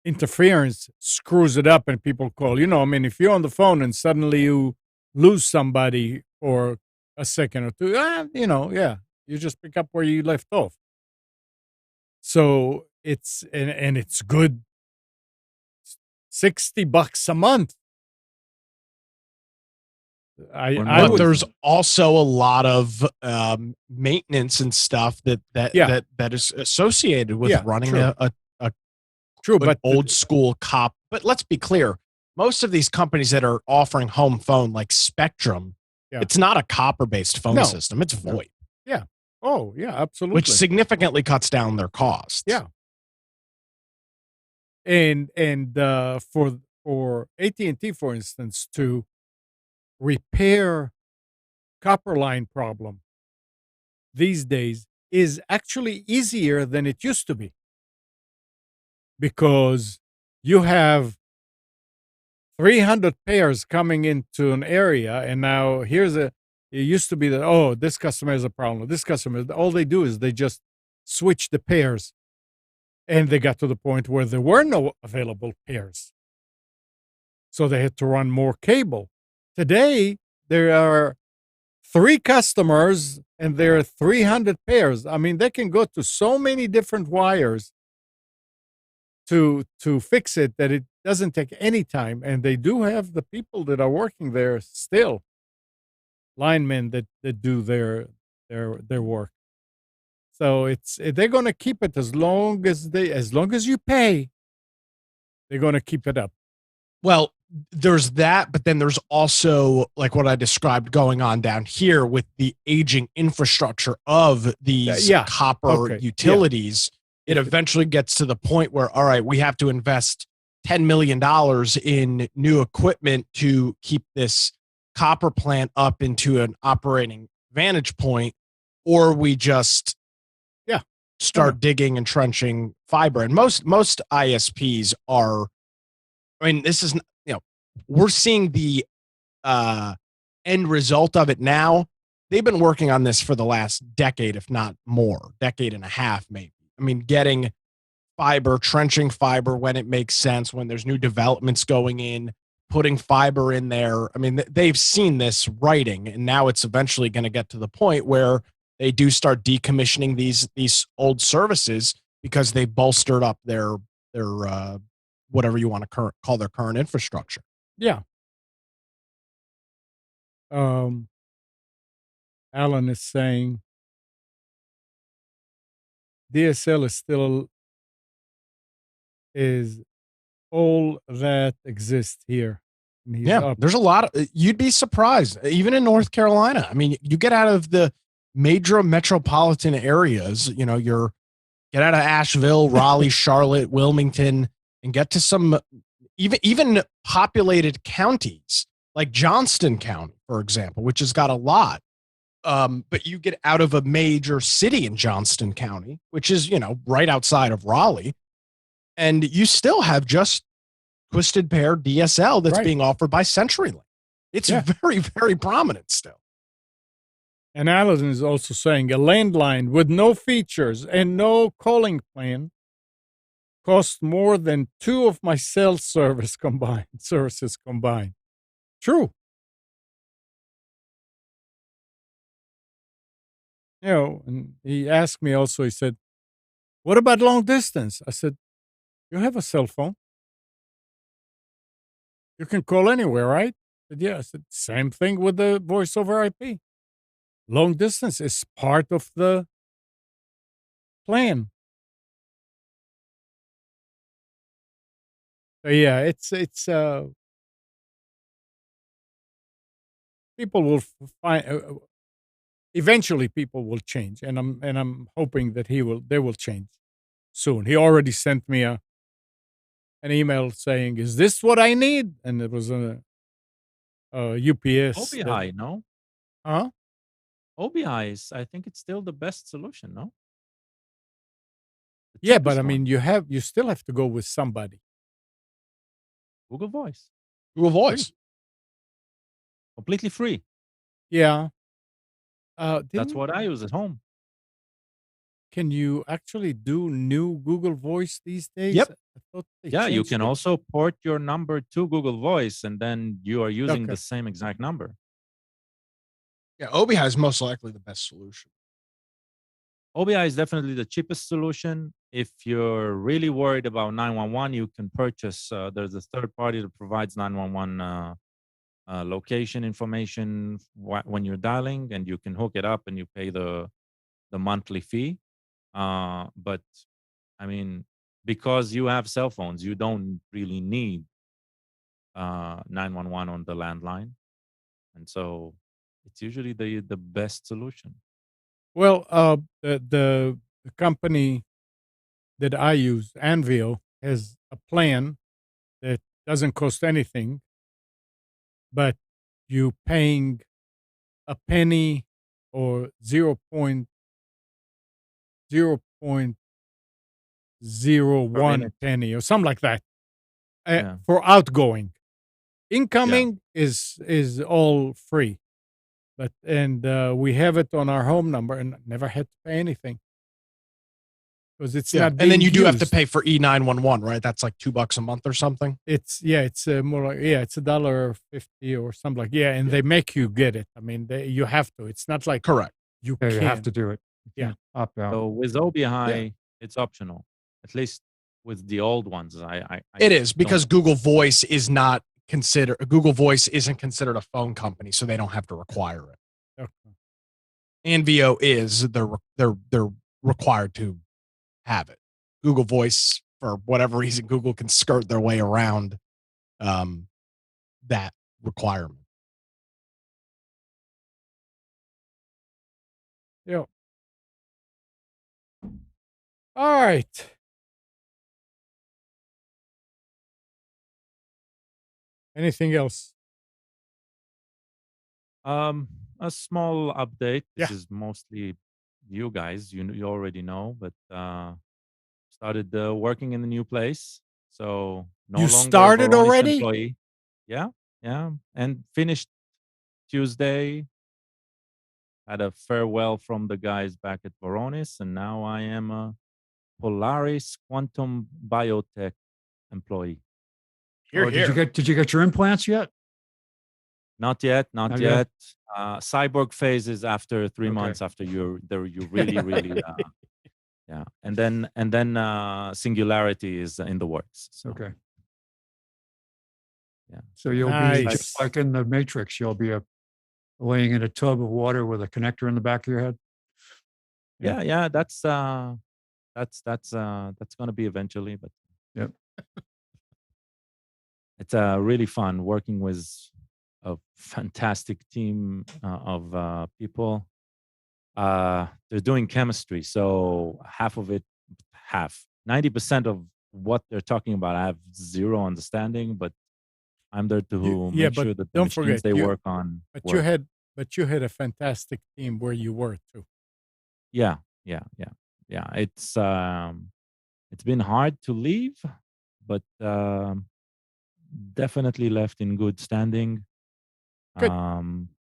interference screws it up and people call. I mean, if you're on the phone and suddenly you lose somebody for a second or two, you just pick up where you left off. So it's and it's good. $60 a month. But there's also a lot of maintenance and stuff that is associated with running true. True, but old school cop. But let's be clear, most of these companies that are offering home phone like Spectrum, it's not a copper-based phone system. It's VoIP. Yeah. Oh, yeah, absolutely. Which significantly cuts down their costs. Yeah. And for AT&T, for instance, to repair copper line problem these days is actually easier than it used to be, because you have 300 pairs coming into an area, and now it used to be that, this customer has a problem, this customer, all they do is they just switch the pairs, and they got to the point where there were no available pairs, so they had to run more cable. Today there are 3 customers and there are 300 pairs. I mean, they can go to so many different wires to fix it that it doesn't take any time, and they do have the people that are working there still, linemen that do their work. So they're going to keep it as long as you pay, they're going to keep it up. Well, there's that, but then there's also like what I described going on down here with the aging infrastructure of these copper utilities. It eventually gets to the point where, all right, we have to invest $10 million in new equipment to keep this copper plant up into an operating vantage point, or we just Yeah. start digging and trenching fiber. And most ISPs are, I mean, this is, we're seeing the end result of it now. They've been working on this for the last decade, if not more, decade and a half, maybe. I mean, getting fiber, trenching fiber when it makes sense, when there's new developments going in, putting fiber in there. I mean, they've seen this writing, and now it's eventually going to get to the point where they do start decommissioning these old services because they bolstered up their whatever you want to call their current infrastructure. Yeah. Alan is saying DSL is all that exists here. And he's up. There's a lot of, you'd be surprised, even in North Carolina. I mean, you get out of the major metropolitan areas, get out of Asheville, Raleigh, Charlotte, Wilmington, and get to some even populated counties like Johnston County, for example, which has got a lot. But you get out of a major city in Johnston County, which is, right outside of Raleigh, and you still have just twisted pair DSL that's being offered by CenturyLink. It's very, very prominent still. And Alan is also saying a landline with no features and no calling plan costs more than 2 of my cell services combined. True. And he asked me also, he said, what about long distance? I said, you have a cell phone. You can call anywhere, right? I said, yeah. I said, same thing with the voice over IP. Long distance is part of the plan. So yeah, it's people will find eventually people will change, and I'm hoping that they will change soon. He already sent me an email saying, "Is this what I need?" And it was a UPS. OBI, no? Huh? OBI is, I think it's still the best solution, no? The Yeah, but cheapest I one. mean, you still have to go with somebody. Google Voice, Google Voice. completely free. Yeah. That's what I use at home. Can you actually do new Google Voice these days? Yep. I thought they Yeah, you changed can it. also port your number to Google Voice, and then you are using Okay. the same exact number. Yeah, OBI is most likely the best solution. OBI is definitely the cheapest solution. If you're really worried about 911, you can purchase. There's a third party that provides 911 location information when you're dialing, and you can hook it up and you pay the monthly fee. But I mean, because you have cell phones, you don't really need 911 on the landline, and so it's usually the best solution. Well, the company that I use, Anvil, has a plan that doesn't cost anything, but you paying a penny or 0.01 minute. penny or something like that Yeah. for outgoing. Incoming is all free, but we have it on our home number and never had to pay anything because it's not. And then you being do have to used. pay for E911, right? That's like $2 a month or something. It's more like it's $1.50 or something like and they make you get it. I mean, you have to. It's not like Correct. you Yeah, can. you have to do it. You Yeah. can't opt out. So with OBI, it's optional, at least with the old ones. I It is don't- because Google Voice isn't considered a phone company, so they don't have to require it. Okay. Anvio is they're required to have it. Google Voice, for whatever reason, Google can skirt their way around that requirement. Yeah. All right. Anything else? A small update. This Yeah. is mostly you guys. You already know, but started working in the new place, so no You longer started Varonis already? employee. Yeah, yeah, and finished Tuesday. Had a farewell from the guys back at Varonis, and now I am a Polaris Quantum Biotech employee. Here, Oh, here. did you get your implants yet? Not yet, not Not yet? yet. Cyborg phase is after 3 Okay. months after you're there. You really, really, yeah. And then Singularity is in the works. So, Okay. yeah. So you'll be just Nice. like in the Matrix. You'll be laying in a tub of water with a connector in the back of your head. Yeah. That's going to be eventually, but Yep. it's really fun working with a fantastic team of people. They're doing chemistry, so half of it, 90% of what they're talking about, I have zero understanding, but I'm there to Yeah, make but sure that the don't machines forget they you. work on But work. you had a fantastic team where you were too. Yeah. It's been hard to leave, but definitely left in good standing. Good.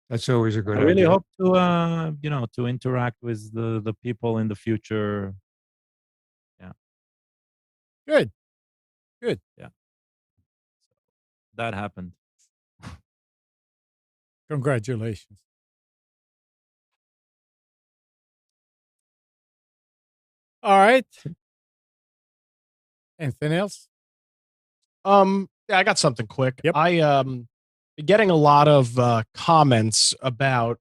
That's always a good I really idea. hope to to interact with the people in the future. Yeah, Good. Good. yeah. That happened. Congratulations. All right. Anything else? Yeah, I got something quick. Yep. I been getting a lot of comments about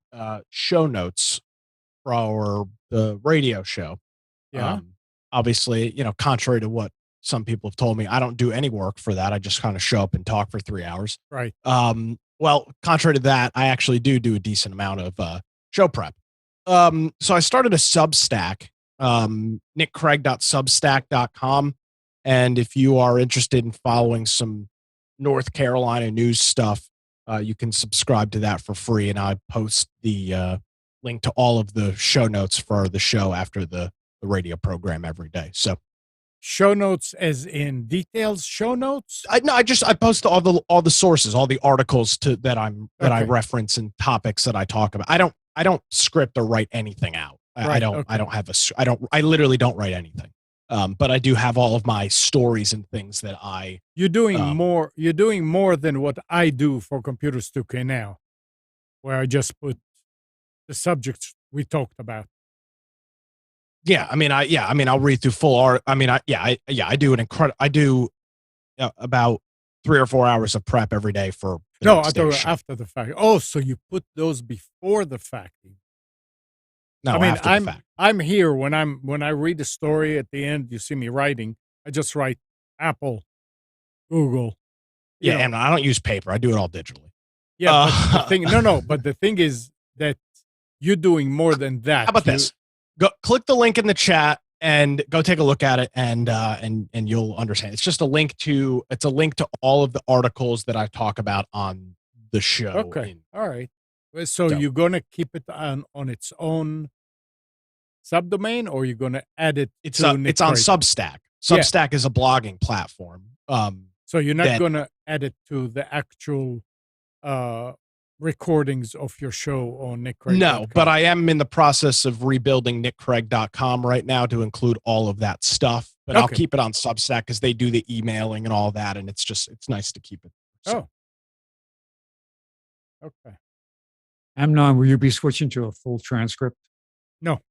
show notes for the radio show. Yeah. Obviously, contrary to what some people have told me, I don't do any work for that. I just kind of show up and talk for 3 hours. Right. Well, contrary to that, I actually do a decent amount of show prep. So I started a Substack, nickcraig.substack.com. And if you are interested in following some North Carolina news stuff, you can subscribe to that for free. And I post the link to all of the show notes for the show after the radio program every day. So Show notes, as in details. Show notes. I post all the sources, all the articles that I Okay. reference and topics that I talk about. I don't script or write anything out. I Right, don't okay. I literally don't write anything. But I do have all of my stories and things that I You're doing Um, more. You're doing more than what I do for Computers 2K now, where I just put the subjects we talked about. I'll read through full art. I do about 3 or 4 hours of prep every day for the No, next I day's thought show. after the fact. Oh, so you put those before the fact. No, I mean, after the fact. I'm here when I read the story at the end. You see me writing. I just write Apple, Google. you Yeah, know. and I don't use paper. I do it all digitally. Yeah, but the thing. No. But the thing is that you're doing more than that. How about You- this? Go click the link in the chat and go take a look at it, and you'll understand. It's just a link to all of the articles that I talk about on the show. Okay. All right. Well, so So- you're gonna keep it on its own subdomain, or you're gonna add it? It's to Nick it's on Craig? Substack. Yeah. Substack is a blogging platform. So you're not that- gonna add it to the actual recordings of your show on Nick Craig? No, but I am in the process of rebuilding nickcraig.com right now to include all of that stuff. But I'll Okay. keep it on Substack because they do the emailing and all that, and it's nice to keep it. So, Okay. Amnon, will you be switching to a full transcript? No.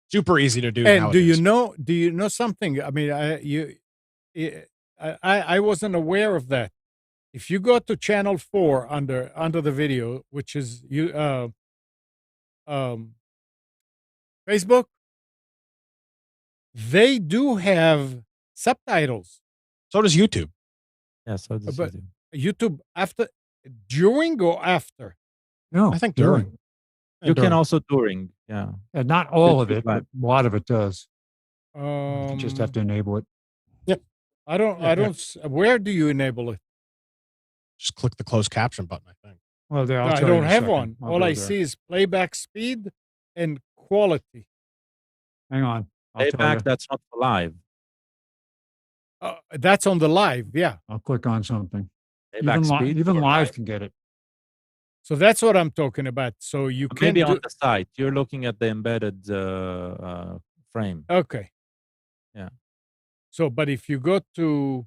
super easy to do. And do you nowadays. know something? I mean, I wasn't aware of that. If you go to channel 4 under the video, which is Facebook, they do have subtitles. So does YouTube. Yeah, so this But is it. YouTube during or after? No, I think during. You can During. also during. Yeah. And not all of Good it, but a lot of it does. You just have to enable it. I don't. Yeah, Where do you enable it? Just click the closed caption button, I think. Well, there, No, I'll I tell you don't in a have second. one. I'll All go I there. see is playback speed and quality. Hang on. I'll tell you. Playback, that's not for live. That's on the live, yeah. I'll click on something. Playback speed. Even for live can get it. So that's what I'm talking about. So you can Maybe do. on the site. You're looking at the embedded frame. Okay. Yeah. So, but if you go to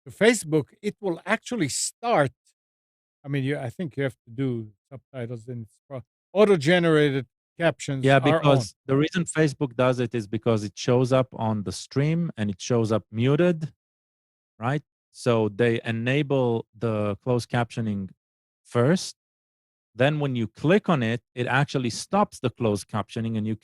Facebook, it will actually start. I mean, I think you have to do subtitles and auto-generated captions Yeah, are on. because the reason Facebook does it is because it shows up on the stream and it shows up muted, right? So they enable the closed captioning first. Then when you click on it, it actually stops the closed captioning and you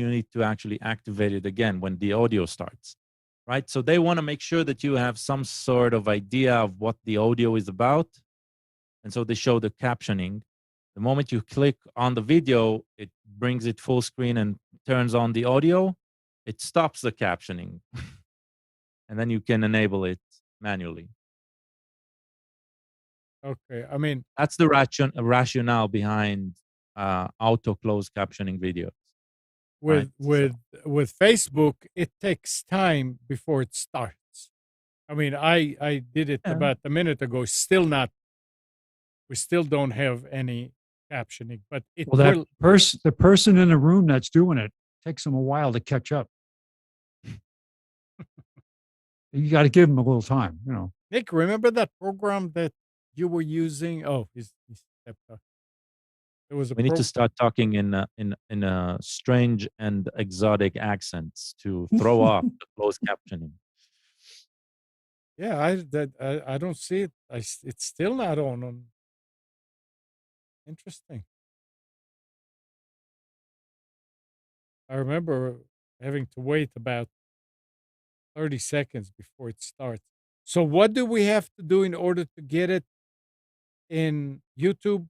need to actually activate it again when the audio starts. Right? So they want to make sure that you have some sort of idea of what the audio is about. And so they show the captioning. The moment you click on the video, it brings it full screen and turns on the audio. It stops the captioning. And then you can enable it manually. Okay. I mean, That's the rationale behind auto closed captioning videos. with Right, with Facebook, it takes time before it starts. I mean, I did it Yeah. about a minute ago. Still not. We still don't have any captioning, but it Well, that will. the person in the room that's doing it takes them a while to catch up. You got to give them a little time, you know. Nick, remember that program that you were using? Oh, he's stepped up. There was a we need to start talking in a strange and exotic accents to throw off the closed captioning. Yeah, I don't see it. It's still not on. Interesting. I remember having to wait about 30 seconds before it starts. So what do we have to do in order to get it in YouTube?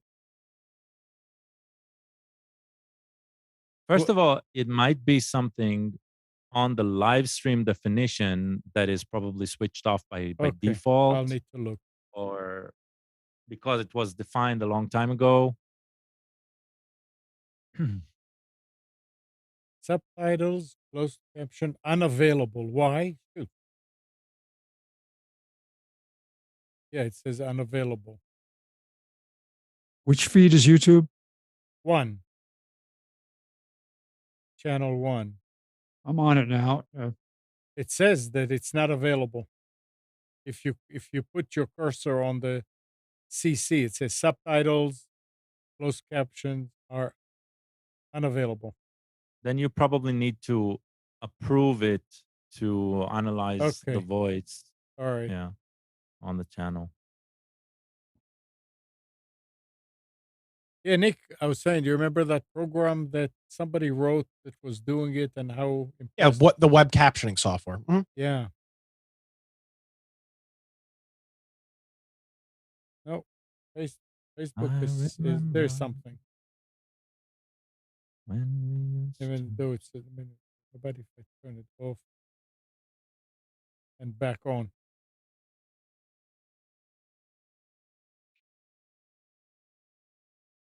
First of all, it might be something on the live stream definition that is probably switched off by Okay, default, I'll need to look. or because it was defined a long time ago. Subtitles, closed caption, unavailable. Why? Shoot. Yeah, it says unavailable. Which feed is YouTube? One. Channel 1. I'm on it now. It says that it's not available. If you put your cursor on the CC, it says subtitles, closed captions are unavailable. Then you probably need to approve it to analyze the Okay. voice. All right. Yeah, on the channel. Yeah, Nick, I was saying, do you remember that program that somebody wrote that was doing it and how Yeah, impressed? what the web captioning software. Mhm. Yeah. No, Facebook is there's remember something. when we used Even to. though it's a minute, but if I turn it off and back on.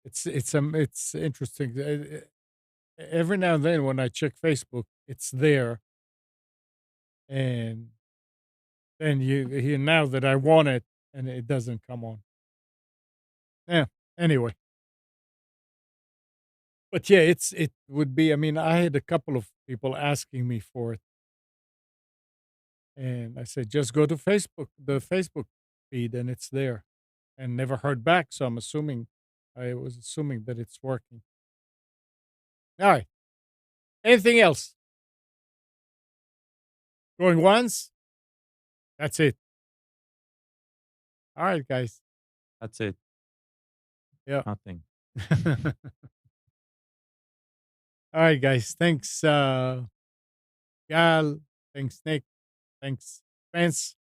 It's interesting. Every now and then when I check Facebook, it's there, and then you hear now that I want it, and it doesn't come on. Yeah. Anyway, but yeah, it would be. I mean, I had a couple of people asking me for it, and I said just go to Facebook, the Facebook feed, and it's there, and never heard back. So I was assuming that it's working. All right. Anything else? Going once? That's it. All right, guys. That's it. Yeah. Nothing. All right, guys. Thanks, Gal. Thanks, Nick. Thanks, Spence.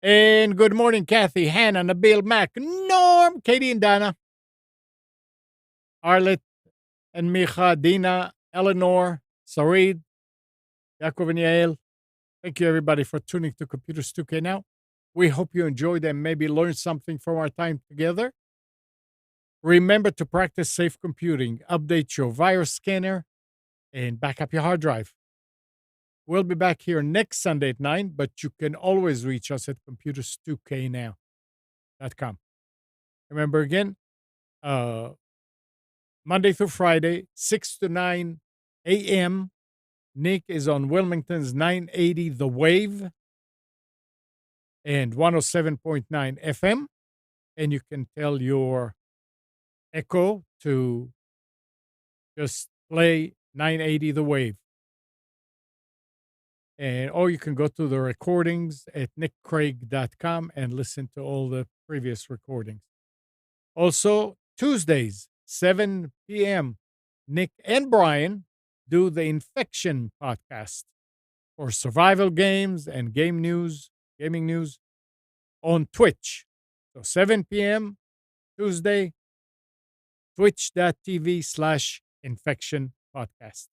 And good morning, Kathy, Hannah, Nabil, Mac, Norm, Katie, and Donna, Arlet, and Micha, Dina, Eleanor, Sarid, Yaakov, and Yael. Thank you, everybody, for tuning to Computers 2K Now. We hope you enjoyed and maybe learned something from our time together. Remember to practice safe computing, update your virus scanner, and back up your hard drive. We'll be back here next Sunday at 9, but you can always reach us at computers2know.com. Remember again, Monday through Friday, 6 to 9 a.m. Nick is on Wilmington's 980 The Wave and 107.9 FM. And you can tell your Echo to just play 980 The Wave. And or you can go to the recordings at nickcraig.com and listen to all the previous recordings. Also, Tuesdays, 7 p.m., Nick and Brian do the Infection podcast for survival games and gaming news on Twitch. So 7 p.m. Tuesday, twitch.tv/Infection podcast.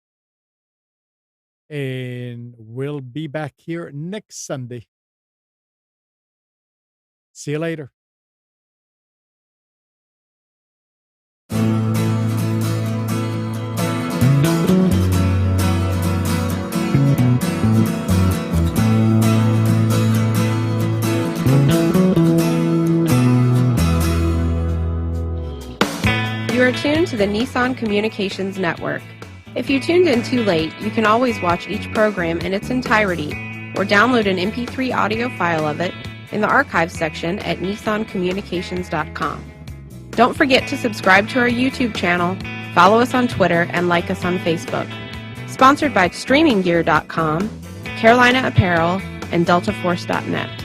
And we'll be back here next Sunday. See you later. You are tuned to the Nissan Communications Network. If you tuned in too late, you can always watch each program in its entirety or download an MP3 audio file of it in the archives section at nissancommunications.com. Don't forget to subscribe to our YouTube channel, follow us on Twitter, and like us on Facebook. Sponsored by StreamingGear.com, Carolina Apparel, and DeltaForce.net.